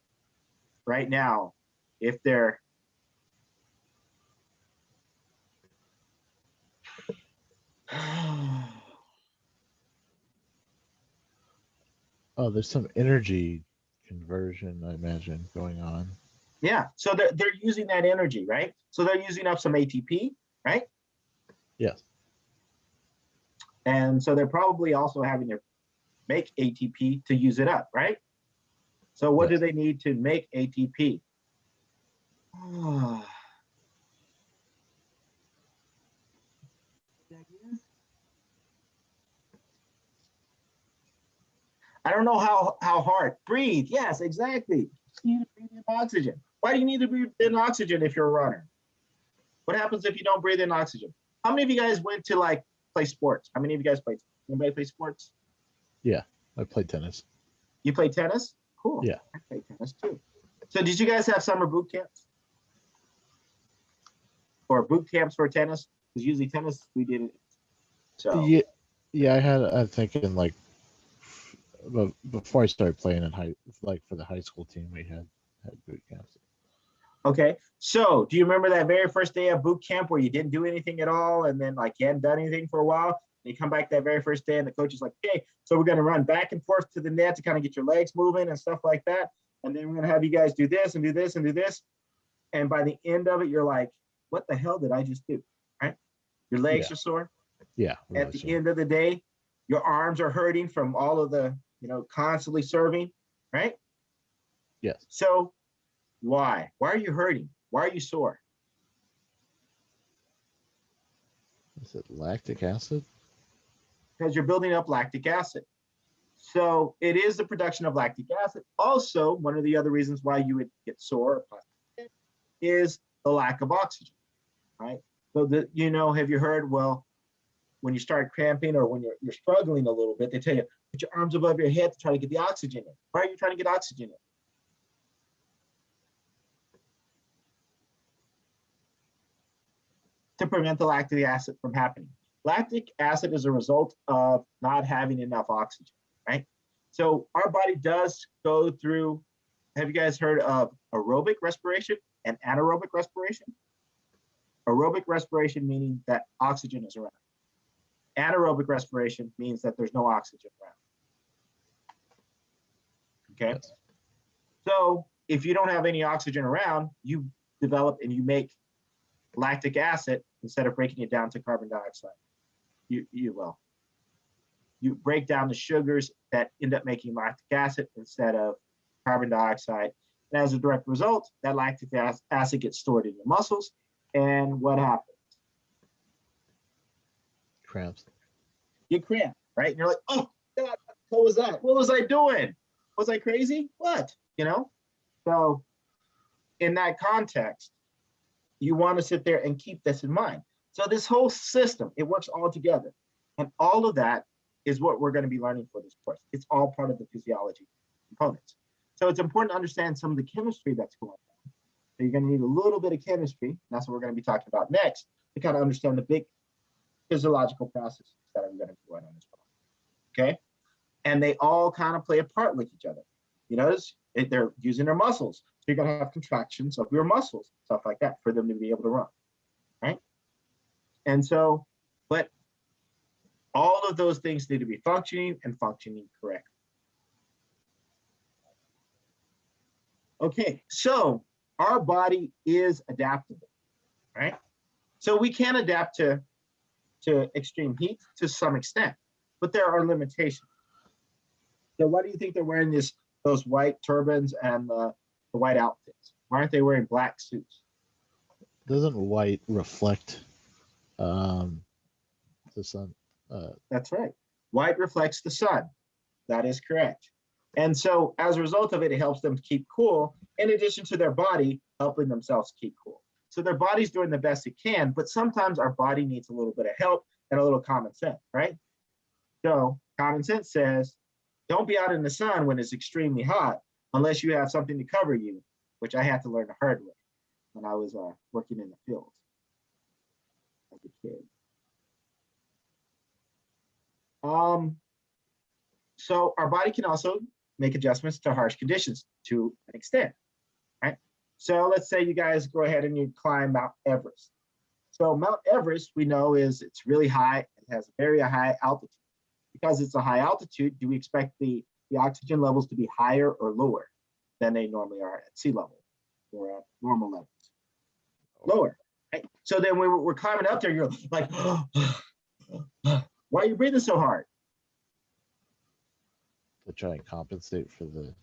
Speaker 1: right now if they're
Speaker 2: Oh, there's some energy conversion, I imagine, going on.
Speaker 1: yeah, so they're using that energy, right? So they're using up some ATP, right?
Speaker 2: Yes.
Speaker 1: And so they're probably also having to make ATP to use it up, right? So what do
Speaker 2: Yes.
Speaker 1: they need to make ATP? I don't know how hard. Breathe. Yes, exactly. You need to breathe in oxygen. Why do you need to breathe in oxygen if you're a runner? What happens if you don't breathe in oxygen? How many of you guys went to like play sports? How many of you guys played? Anybody play sports?
Speaker 2: Yeah, I played tennis.
Speaker 1: You play tennis? Cool.
Speaker 2: Yeah.
Speaker 1: I play tennis too. So did you guys have summer boot camps? Or boot camps for tennis? Because usually tennis we did it. So
Speaker 2: Yeah, I'm thinking like before I started playing in for the high school team, we had boot camps.
Speaker 1: okay. So do you remember that very first day of boot camp where you didn't do anything at all and then like you hadn't done anything for a while? And you come back that very first day and the coach is like, okay, so we're going to run back and forth to the net to kind of get your legs moving and stuff like that. And then we're going to have you guys do this and do this and do this. And by the end of it, you're like, what the hell did I just do? Right? Your legs
Speaker 2: Yeah.
Speaker 1: are sore.
Speaker 2: Yeah.
Speaker 1: At the end of the day, your arms are hurting from all of the, constantly serving, right?
Speaker 2: Yes.
Speaker 1: So why? Why are you hurting? Why are you sore?
Speaker 2: Is it lactic acid?
Speaker 1: Because you're building up lactic acid. So it is the production of lactic acid. Also, one of the other reasons why you would get sore is the lack of oxygen, right? So have you heard, well, when you start cramping or when you're struggling a little bit, they tell you, put your arms above your head to try to get the oxygen in. Why are you trying to get oxygen in? To prevent the lactic acid from happening. Lactic acid is a result of not having enough oxygen, right? So our body does go through have you guys heard of aerobic respiration and anaerobic respiration? Aerobic respiration meaning that oxygen is around. Anaerobic respiration means that there's no oxygen around. Okay.
Speaker 2: Yes.
Speaker 1: So if you don't have any oxygen around, you develop and you make lactic acid instead of breaking it down to carbon dioxide. You break down the sugars that end up making lactic acid instead of carbon dioxide. And as a direct result, that lactic acid gets stored in your muscles. And what happens?
Speaker 2: Cramps.
Speaker 1: You cramp, right? And you're like, oh, God, what was that? What was I doing? Was I crazy? What? You know? So in that context, you want to sit there and keep this in mind. So this whole system, it works all together. And all of that is what we're going to be learning for this course. It's all part of the physiology components. So it's important to understand some of the chemistry that's going on. So you're going to need a little bit of chemistry. And that's what we're going to be talking about next to kind of understand the big physiological processes that are going to be going on as well. Okay? And they all kind of play a part with each other. You notice they're using their muscles. So you're going to have contractions of your muscles, stuff like that, for them to be able to run. Right? And so, but all of those things need to be functioning and functioning correctly. Okay, so our body is adaptable, right? So we can adapt to extreme heat to some extent, but there are limitations. So why do you think they're wearing those white turbans and the white outfits? Why aren't they wearing black suits?
Speaker 2: Doesn't white reflect the sun?
Speaker 1: That's right. White reflects the sun. That is correct. And so as a result of it, it helps them to keep cool, in addition to their body helping themselves keep cool. So their body's doing the best it can, but sometimes our body needs a little bit of help and a little common sense, right? So common sense says, don't be out in the sun when it's extremely hot unless you have something to cover you, which I had to learn the hard way when I was working in the field as a kid. So our body can also make adjustments to harsh conditions to an extent, right? So let's say you guys go ahead and you climb Mount Everest. So Mount Everest, we know it's really high. It has a very high altitude. Because it's a high altitude, do we expect the oxygen levels to be higher or lower than they normally are at sea level or at normal levels? Lower, right? So then when we're climbing up there, you're like, why are you breathing so hard?
Speaker 2: To try and compensate for the.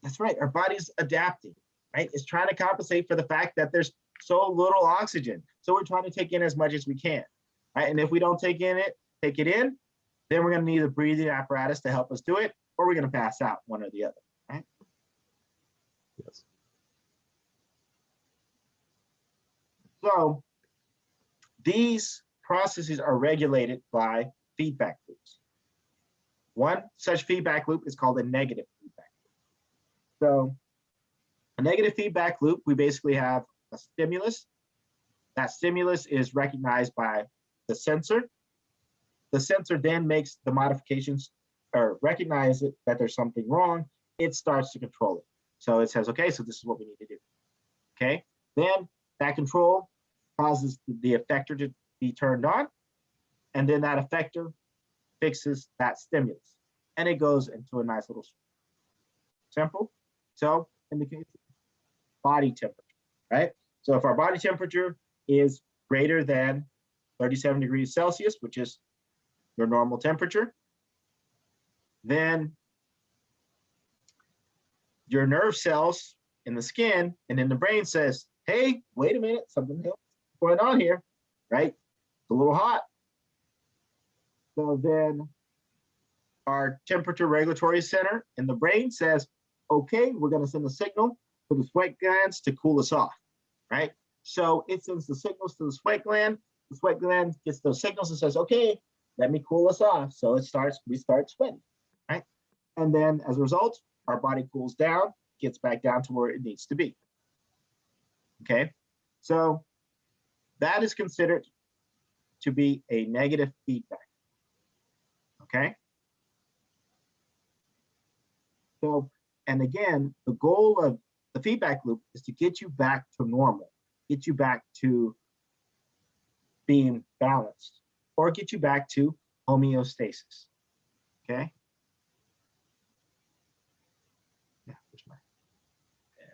Speaker 1: That's right. Our body's adapting, right? It's trying to compensate for the fact that there's so little oxygen. So we're trying to take in as much as we can, right? And if we don't take it in, then we're going to need a breathing apparatus to help us do it, or we're going to pass out, one or the other, right?
Speaker 2: Yes.
Speaker 1: So these processes are regulated by feedback loops. One such feedback loop is called a negative feedback loop. So a negative feedback loop, we basically have a stimulus. That stimulus is recognized by the sensor. The sensor then makes the modifications or recognize it that there's something wrong. It starts to control it. So it says, okay, so this is what we need to do. Okay, then that control causes the effector to be turned on. And then that effector fixes that stimulus. And it goes into a nice little simple. So in the case of body temperature, right? So if our body temperature is greater than 37 degrees Celsius, which is your normal temperature, then your nerve cells in the skin and in the brain says, hey, wait a minute, something else going on here, right? It's a little hot. So then our temperature regulatory center in the brain says, okay, we're going to send a signal to the sweat glands to cool us off, right? So it sends the signals to the sweat gland gets those signals and says, okay, let me cool us off. So we start sweating, right? And then as a result, our body cools down, gets back down to where it needs to be. Okay, so that is considered to be a negative feedback. Okay. So, And again, the goal of the feedback loop is to get you back to normal, get you back to being balanced, or get you back to homeostasis. Okay? Yeah, where's my pen?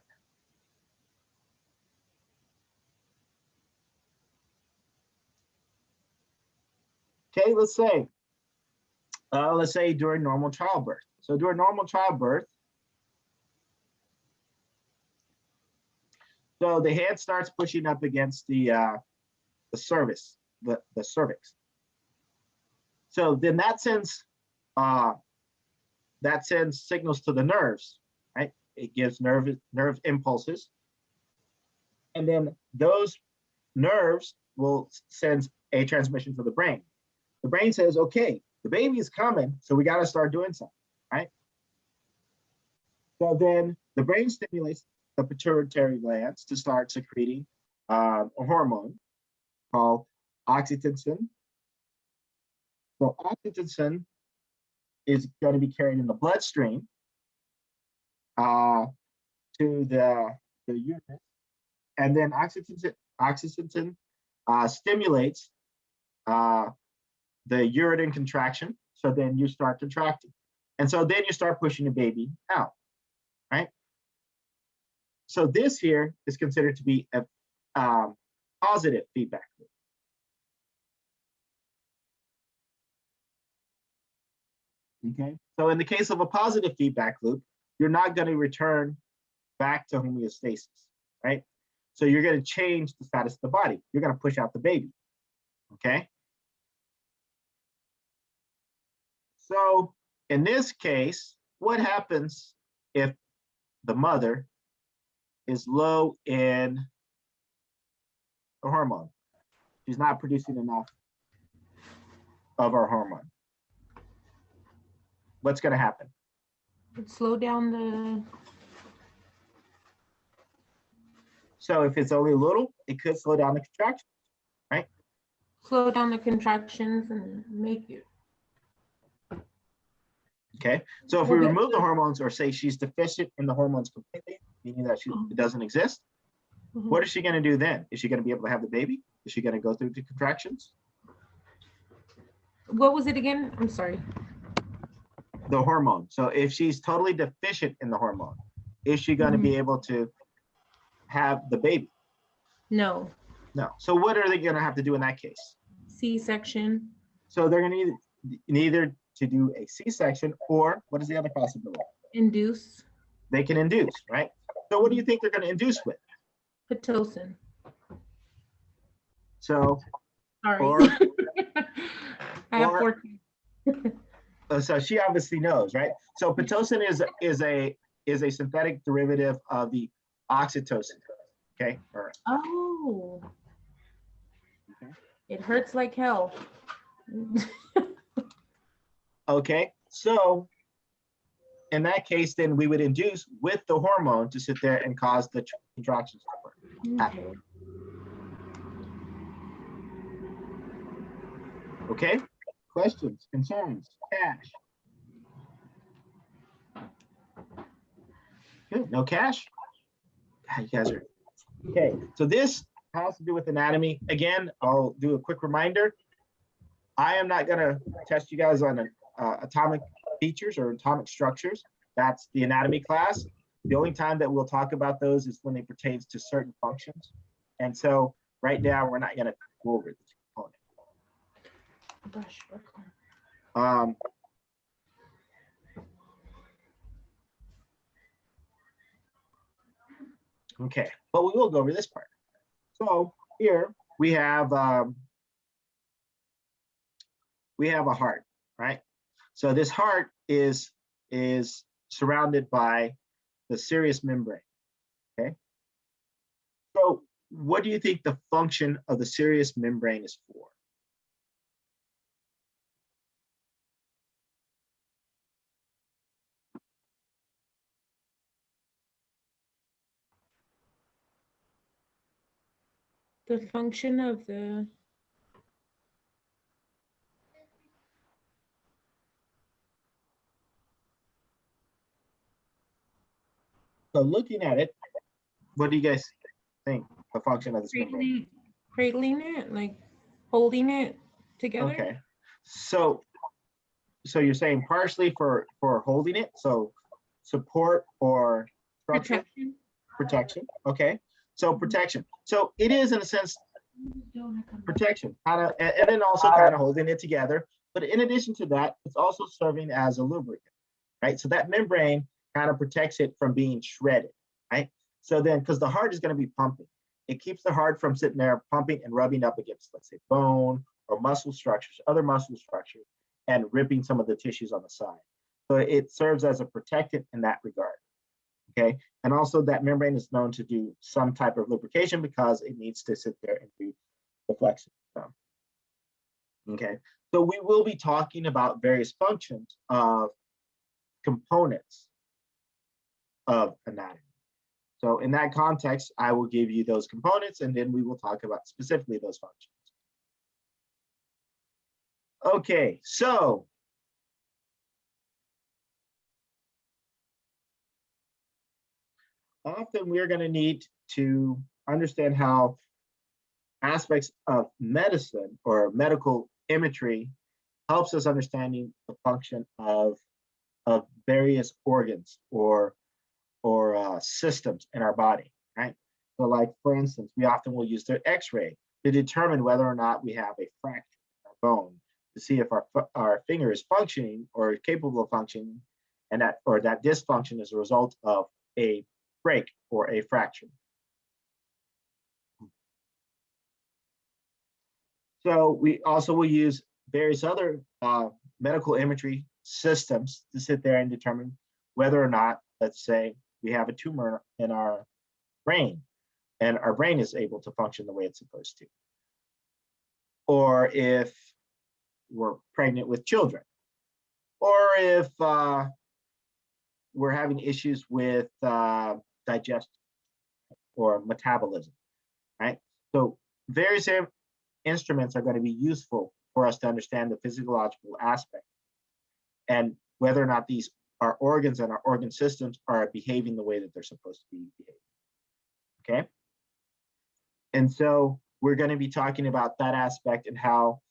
Speaker 1: Okay, let's say during normal childbirth. So during normal childbirth, so the head starts pushing up against the cervix, the cervix. So then that sends signals to the nerves, right? It gives nerve impulses, and then those nerves will send a transmission to the brain. The brain says, okay, the baby is coming, so we got to start doing something, right? So then the brain stimulates the pituitary glands to start secreting a hormone called oxytocin. So oxytocin is going to be carried in the bloodstream to the uterus, and then oxytocin stimulates the uterine contraction. So then you start contracting, and so then you start pushing the baby out, right? So this here is considered to be a positive feedback loop. Okay, so in the case of a positive feedback loop, you're not going to return back to homeostasis, right? So you're going to change the status of the body. You're going to push out the baby, okay? So in this case, what happens if the mother is low in the hormone? She's not producing enough of our hormone. What's going to happen?
Speaker 7: Slow down the.
Speaker 1: So if it's only a little, it could slow down the contraction, right?
Speaker 7: Slow down the contractions and make you.
Speaker 1: Okay, so if we remove the hormones, or say she's deficient in the hormones completely, meaning that it doesn't exist, what is she going to do then? Is she going to be able to have the baby? Is she going to go through the contractions?
Speaker 7: What was it again? I'm sorry.
Speaker 1: The hormone. So if she's totally deficient in the hormone, is she going to be able to have the baby?
Speaker 7: No.
Speaker 1: No. So what are they going to have to do in that case?
Speaker 7: C-section.
Speaker 1: So they're going to either to do a C-section, or what is the other possibility?
Speaker 7: Induce.
Speaker 1: They can induce, right? So what do you think they're going to induce with?
Speaker 7: Pitocin.
Speaker 1: So,
Speaker 7: Sorry.
Speaker 1: or,
Speaker 7: I have 14.
Speaker 1: So she obviously knows, right? So Pitocin is a synthetic derivative of the oxytocin. Okay.
Speaker 7: Oh.
Speaker 1: Okay.
Speaker 7: It hurts like hell.
Speaker 1: Okay. So in that case, then we would induce with the hormone to sit there and cause the contractions to happen. Okay. Questions, concerns, cash? Good. No cash? God, you guys are okay. So this has to do with anatomy. Again, I'll do a quick reminder. I am not going to test you guys on atomic features or atomic structures. That's the anatomy class. The only time that we'll talk about those is when it pertains to certain functions. And so right now, we're not going to go over this component. Okay, but we will go over this part. So here we have a heart, right? So this heart is surrounded by the serous membrane. Okay. So what do you think the function of the serous membrane is for?
Speaker 7: The function of the.
Speaker 1: So looking at it, what do you guys think the function of this membrane?
Speaker 7: Cradling it, like holding it together.
Speaker 1: Okay, so you're saying partially for holding it, so support or structure? Protection. Okay, so protection. So it is in a sense protection, and then also kind of holding it together. But in addition to that, it's also serving as a lubricant, right? So that membrane kind of protects it from being shredded, right? So then, because the heart is going to be pumping, it keeps the heart from sitting there pumping and rubbing up against, let's say, bone or muscle structures, other muscle structures, and ripping some of the tissues on the side. So it serves as a protectant in that regard. Okay, and also that membrane is known to do some type of lubrication because it needs to sit there and do the flexion. Okay, so we will be talking about various functions of components of anatomy. So in that context, I will give you those components and then we will talk about specifically those functions. Okay, so often we're going to need to understand how aspects of medicine or medical imagery helps us understanding the function of various organs or systems in our body, right? So like, for instance, we often will use the x-ray to determine whether or not we have a fracture in our bone, to see if our finger is functioning or capable of functioning, and that dysfunction is a result of a break or a fracture. So we also will use various other medical imagery systems to sit there and determine whether or not, let's say, we have a tumor in our brain and our brain is able to function the way it's supposed to. Or if we're pregnant with children, or if we're having issues with digestion or metabolism, right? So various instruments are going to be useful for us to understand the physiological aspect and whether or not these our organs and our organ systems are behaving the way that they're supposed to be behaving. Okay, and so we're going to be talking about that aspect and how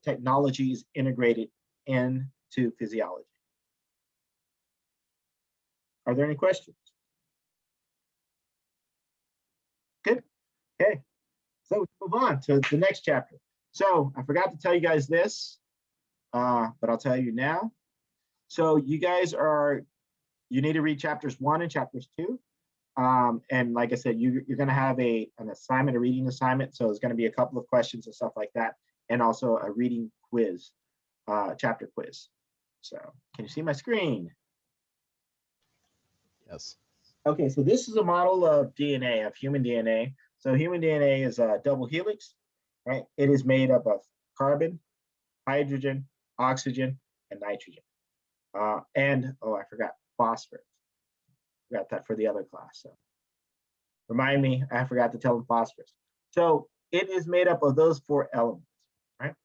Speaker 1: technology is integrated into physiology. Are there any questions? Good. Okay, so move on to the next chapter. So I forgot to tell you guys this, but I'll tell you now. So you guys you need to read chapters 1 and chapters 2. And like I said, you're going to have an assignment, a reading assignment. So there's going to be a couple of questions and stuff like that, and also a reading quiz, chapter quiz. So can you see my screen?
Speaker 2: Yes.
Speaker 1: Okay, so this is a model of DNA, of human DNA. So human DNA is a double helix, right? It is made up of carbon, hydrogen, oxygen, and nitrogen. And, oh, I forgot phosphorus. Forgot that for the other class. So remind me, I forgot to tell them phosphorus. So it is made up of those 4 elements, right?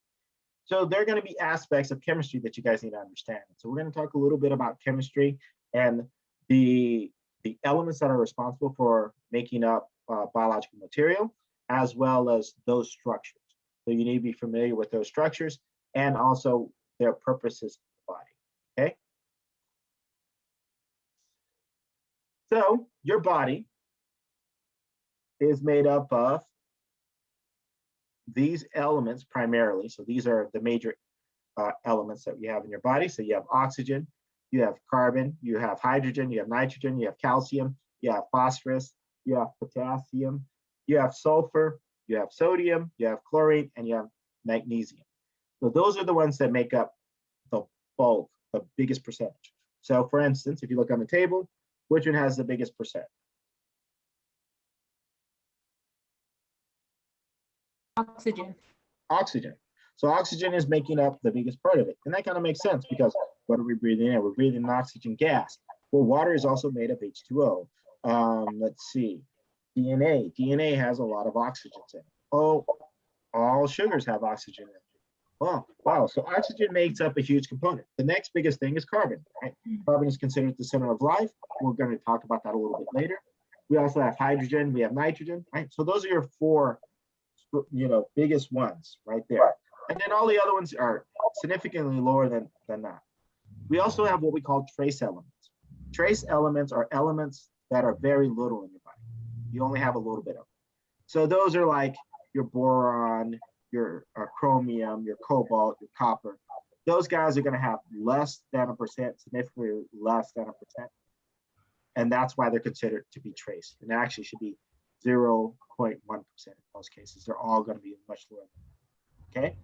Speaker 1: So there are going to be aspects of chemistry that you guys need to understand. So we're going to talk a little bit about chemistry and the elements that are responsible for making up biological material, as well as those structures. So you need to be familiar with those structures and also their purposes in the body, okay? So your body is made up of these elements primarily. So these are the major elements that you have in your body. So you have oxygen, you have carbon, you have hydrogen, you have nitrogen, you have calcium, you have phosphorus, you have potassium, you have sulfur, you have sodium, you have chlorine, and you have magnesium. So those are the ones that make up the bulk, the biggest percentage. So for instance, if you look on the table, which one has the biggest percent?
Speaker 7: Oxygen.
Speaker 1: Oxygen. So oxygen is making up the biggest part of it. And that kind of makes sense because what are we breathing in? We're breathing oxygen gas. Well, water is also made of H2O. Let's see. DNA. DNA has a lot of oxygen in it. Oh, all sugars have oxygen in it. Wow. So oxygen makes up a huge component. The next biggest thing is carbon, right? Carbon is considered the center of life. We're going to talk about that a little bit later. We also have hydrogen, we have nitrogen, right? So those are your four, biggest ones right there. And then all the other ones are significantly lower than that. We also have what we call trace elements. Trace elements are elements that are very little in your body. You only have a little bit of them. So those are like your boron, your chromium, your cobalt, your copper. Those guys are going to have less than 1%, significantly less than 1%. And that's why they're considered to be trace. And it actually should be 0.1% in most cases. They're all going to be much lower. Okay?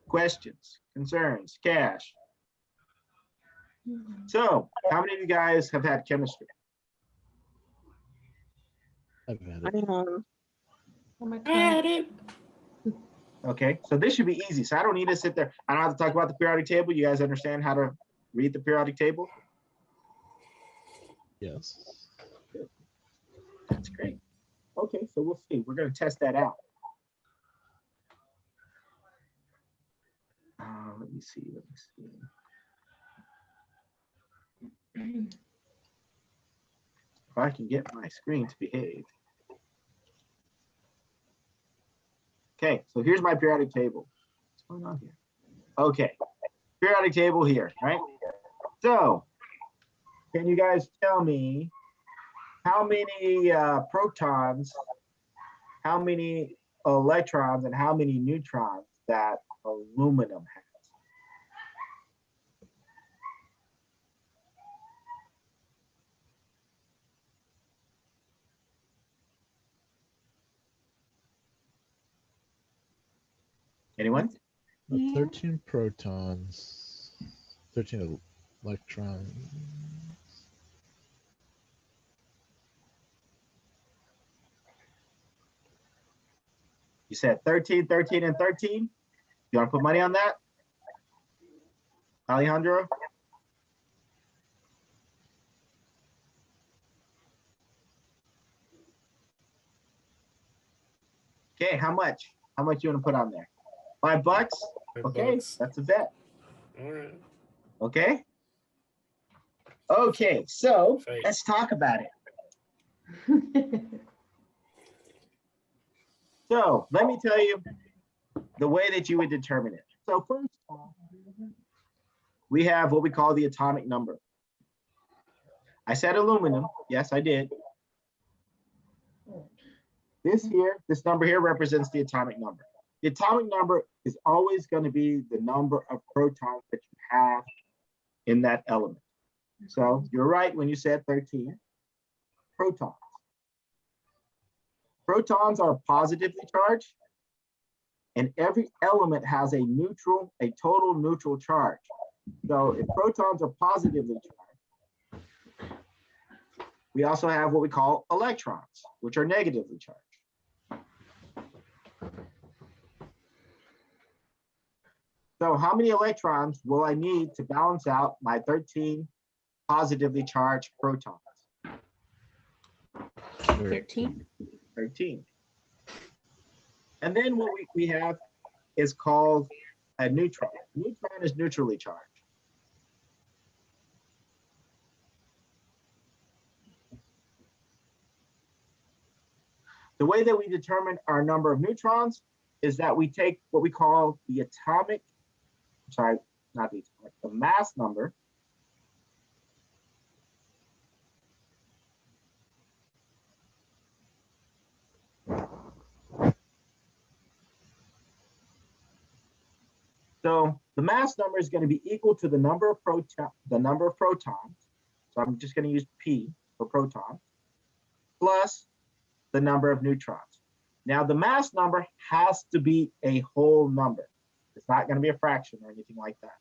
Speaker 1: Questions, concerns, Cash? So, how many of you guys have had chemistry?
Speaker 2: I've had
Speaker 3: I
Speaker 2: it.
Speaker 3: have.
Speaker 4: I had it.
Speaker 1: Okay, so this should be easy. So I don't need to sit there. I don't have to talk about the periodic table. You guys understand how to read the periodic table?
Speaker 2: Yes.
Speaker 1: That's great. Okay, so we'll see. We're going to test that out. Let me see. If I can get my screen to behave. Okay, so here's my periodic table. What's going on here? Okay, periodic table here, right? So, can you guys tell me how many protons, how many electrons, and how many neutrons that aluminum has? Anyone?
Speaker 2: 13 protons, 13 electrons.
Speaker 1: You said 13, 13, and 13? You want to put money on that? Alejandro? Okay, how much? How much you want to put on there? $5? Okay,
Speaker 8: $5.
Speaker 1: that's a bet.
Speaker 8: All right.
Speaker 1: Okay. Okay, so
Speaker 8: Fake.
Speaker 1: let's talk about it. So let me tell you the way that you would determine it. So first of all, we have what we call the atomic number. I said aluminum. Yes, I did. This number here represents the atomic number. The atomic number is always going to be the number of protons that you have in that element. So you're right when you said 13 protons. Protons are positively charged, and every element has a total neutral charge. So if protons are positively charged, we also have what we call electrons, which are negatively charged. So how many electrons will I need to balance out my 13 positively charged protons?
Speaker 7: 13.
Speaker 1: 13. And then what we have is called a neutron. A neutron is neutrally charged. The way that we determine our number of neutrons is that we take what we call the mass number So the mass number is going to be equal to the number of protons. So I'm just going to use P for protons plus the number of neutrons. Now the mass number has to be a whole number. It's not going to be a fraction or anything like that.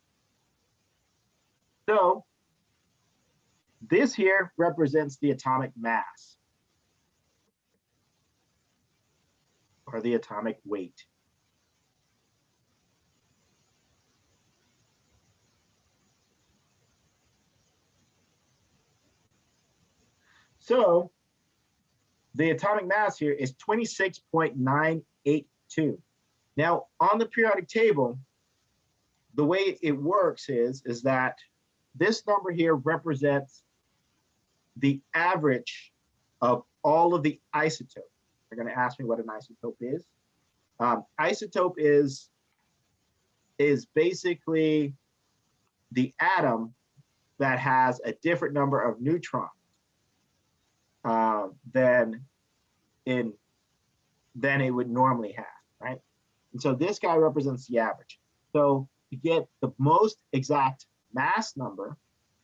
Speaker 1: So this here represents the atomic mass or the atomic weight. So the atomic mass here is 26.982. Now, on the periodic table, the way it works is that this number here represents the average of all of the isotopes. They're going to ask me what an isotope is. Isotope is basically the atom that has a different number of neutrons than it would normally have, right? And so this guy represents the average. So to get the most exact mass number,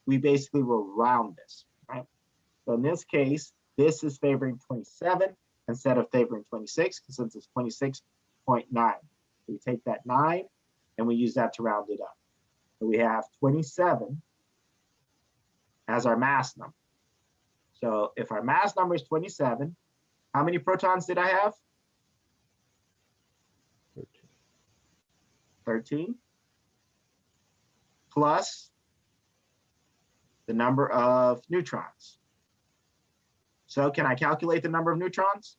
Speaker 1: we basically will round this, right? So in this case, this is favoring 27 instead of favoring 26, because since it's 26.9. We take that 9 and we use that to round it up. So we have 27 as our mass number. So if our mass number is 27, how many protons did I have? 13 plus the number of neutrons. So can I calculate the number of neutrons?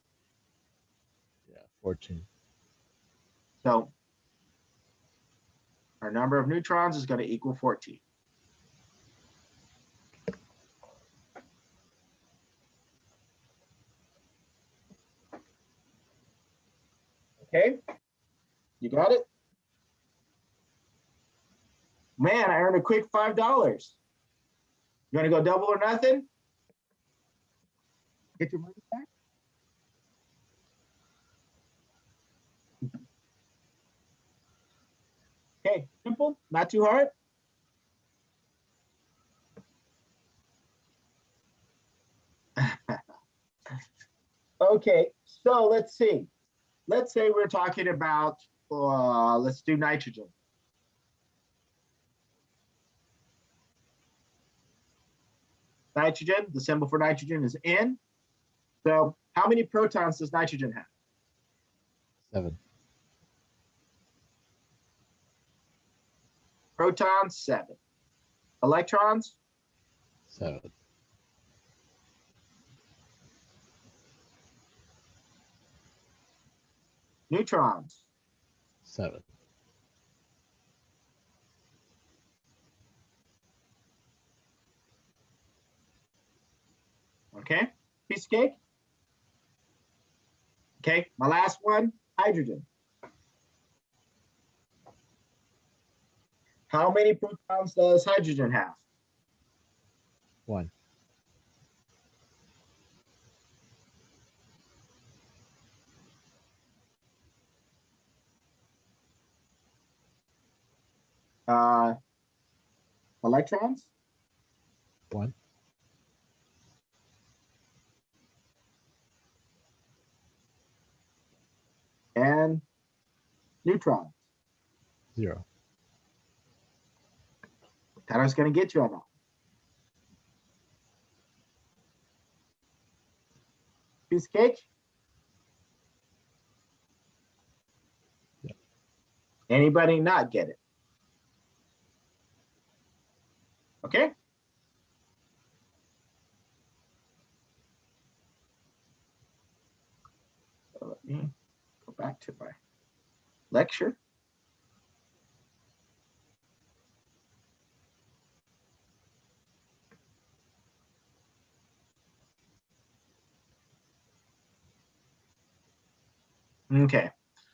Speaker 2: Yeah, 14.
Speaker 1: So our number of neutrons is going to equal 14. Okay, you got it? Man, I earned a quick $5. You want to go double or nothing? Get your money back? Okay, simple, not too hard. Okay, so let's see. Let's say we're talking about, let's do nitrogen. Nitrogen, the symbol for nitrogen is N. So how many protons does nitrogen have?
Speaker 2: 7.
Speaker 1: Protons, 7. Electrons?
Speaker 2: 7.
Speaker 1: Neutrons?
Speaker 2: 7.
Speaker 1: Okay, piece of cake. Okay, my last one, hydrogen. How many protons does hydrogen have?
Speaker 2: 1.
Speaker 1: Electrons?
Speaker 2: 1.
Speaker 1: And neutrons?
Speaker 2: 0.
Speaker 1: That I was going to get you on that. Piece of cake?
Speaker 2: Yeah.
Speaker 1: Anybody not get it? Okay. So let me go back to my lecture. Okay,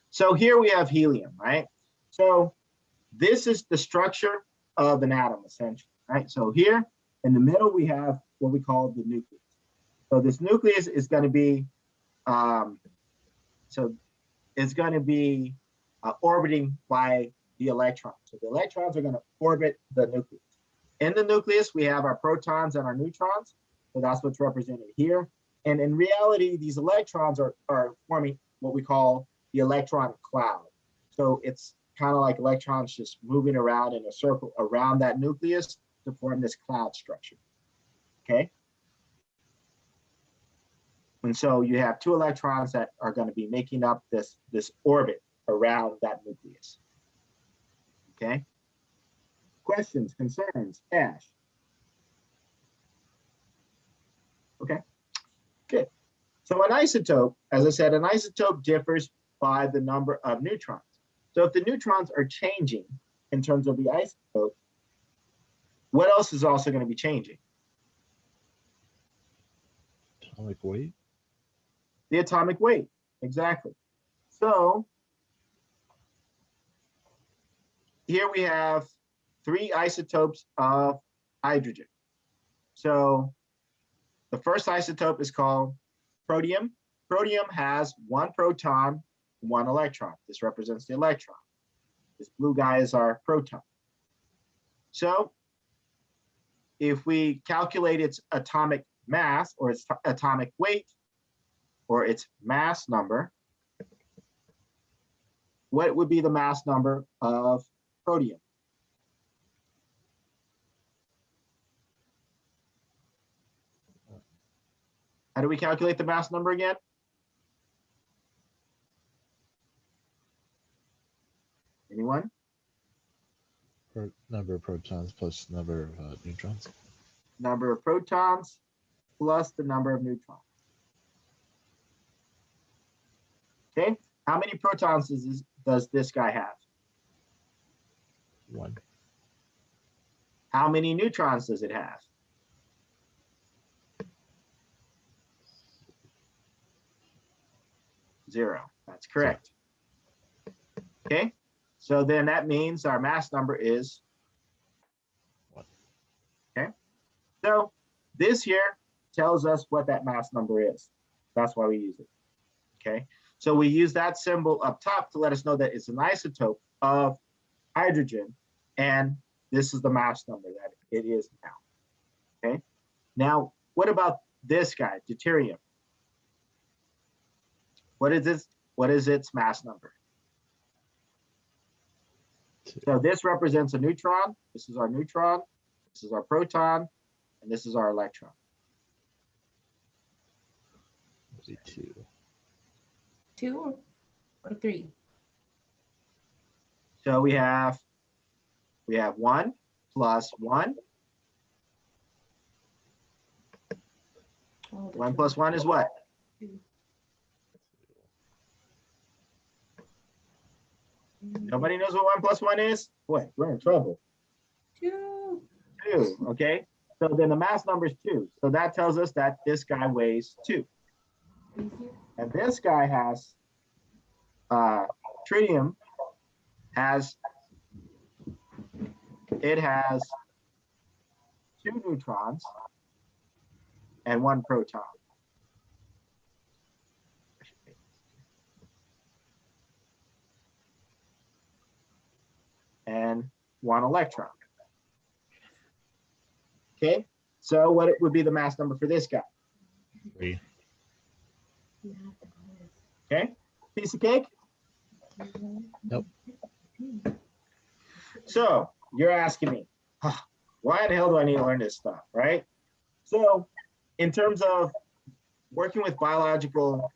Speaker 1: so here we have helium, right? So this is the structure of an atom, essentially, right? So here in the middle, we have what we call the nucleus. So this nucleus is going to be, orbiting by the electrons. So the electrons are going to orbit the nucleus. In the nucleus, we have our protons and our neutrons. So that's what's represented here. And in reality, these electrons are forming what we call the electron cloud. So it's kind of like electrons just moving around in a circle around that nucleus to form this cloud structure. Okay. And so you have 2 electrons that are going to be making up this orbit around that nucleus. Okay. Questions, concerns, Ash? Okay, good. So an isotope, as I said, an isotope differs by the number of neutrons. So if the neutrons are changing in terms of the isotope, what else is also going to be changing?
Speaker 2: Atomic weight.
Speaker 1: The atomic weight, exactly. So here we have 3 isotopes of hydrogen. So the first isotope is called protium. Protium has 1 proton, 1 electron. This represents the electron. This blue guy is our proton. So if we calculate its atomic mass or its atomic weight or its mass number, what would be the mass number of protium? How do we calculate the mass number again? Anyone?
Speaker 2: Number of protons plus number of neutrons.
Speaker 1: Number of protons plus the number of neutrons. Okay, how many protons does this guy have?
Speaker 2: 1.
Speaker 1: How many neutrons does it have? 0. That's correct. Okay, so then that means our mass number is
Speaker 2: 1.
Speaker 1: Okay, so this here tells us what that mass number is. That's why we use it. Okay, so we use that symbol up top to let us know that it's an isotope of hydrogen, and this is the mass number that it is now. Okay, now what about this guy, deuterium? What is this? What is its mass number?
Speaker 2: 2.
Speaker 1: So this represents a neutron. This is our neutron. This is our proton, and this is our electron.
Speaker 2: 2.
Speaker 7: 2 or 3?
Speaker 1: So we have 1 plus 1.
Speaker 7: Oh,
Speaker 1: 1 plus 1 is what?
Speaker 7: 2.
Speaker 1: Nobody knows what 1 plus 1 is? Boy, we're in trouble.
Speaker 7: 2.
Speaker 1: 2, okay? So then the mass number is 2. So that tells us that this guy weighs 2. And this guy has, tritium has 2 neutrons and 1 proton. And 1 electron. Okay, so what it would be the mass number for this guy?
Speaker 2: 3.
Speaker 1: Okay, piece of cake?
Speaker 2: Nope.
Speaker 1: So you're asking me, why the hell do I need to learn this stuff, right? So in terms of working with biological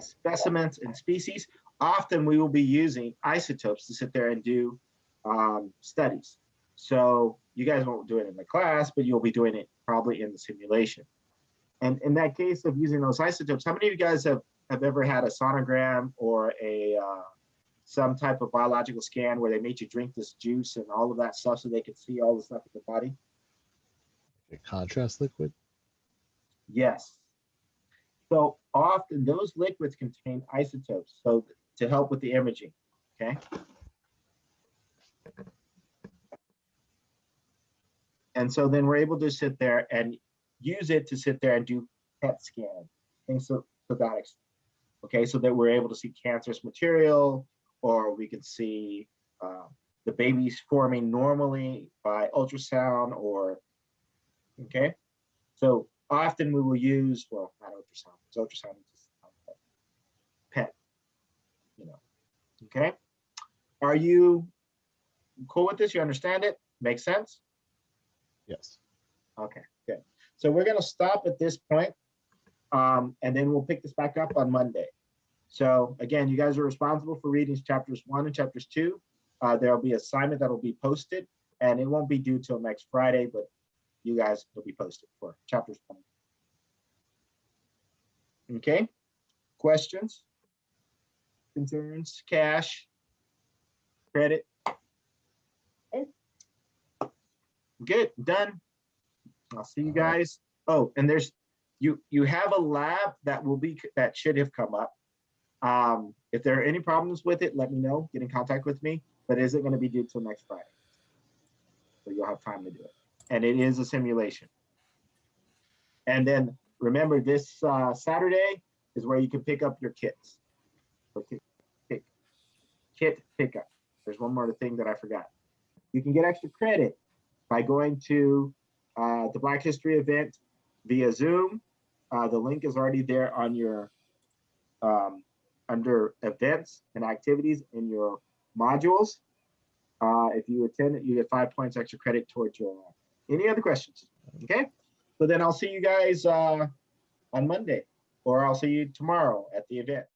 Speaker 1: specimens and species, often we will be using isotopes to sit there and do studies. So you guys won't do it in the class, but you'll be doing it probably in the simulation. And in that case of using those isotopes, how many of you guys have ever had a sonogram or a some type of biological scan where they made you drink this juice and all of that stuff so they could see all the stuff in the body?
Speaker 2: A contrast liquid.
Speaker 1: Yes. So often those liquids contain isotopes, so to help with the imaging, okay? And so then we're able to sit there and use it to sit there and do PET scan, things so that extent, okay? So that we're able to see cancerous material, or we can see the babies forming normally by ultrasound, or, okay? So often we will use, well, not ultrasound, because ultrasound is just PET, you know, okay? Are you cool with this? You understand it? Makes sense?
Speaker 2: Yes.
Speaker 1: Okay, good. So we're gonna stop at this point, and then we'll pick this back up on Monday. So again, you guys are responsible for reading chapters 1 and chapters 2. There'll be an assignment that'll be posted, and it won't be due till next Friday, but you guys will be posted for chapters 1. Okay, questions? concerns? Cash, credit? Good, done. I'll see you guys. Oh, and there's you have a lab that should have come up. If there are any problems with it, let me know. Get in contact with me. But it isn't going to be due till next Friday, so you'll have time to do it. And it is a simulation. And then remember, this Saturday is where you can pick up your kits. So kit pickup. There's one more thing that I forgot. You can get extra credit by going to the Black History event via Zoom. The link is already there on your under events and activities in your modules. If you attend it, you get 5 points extra credit towards your. Any other questions? Okay, so then I'll see you guys on Monday, or I'll see you tomorrow at the event.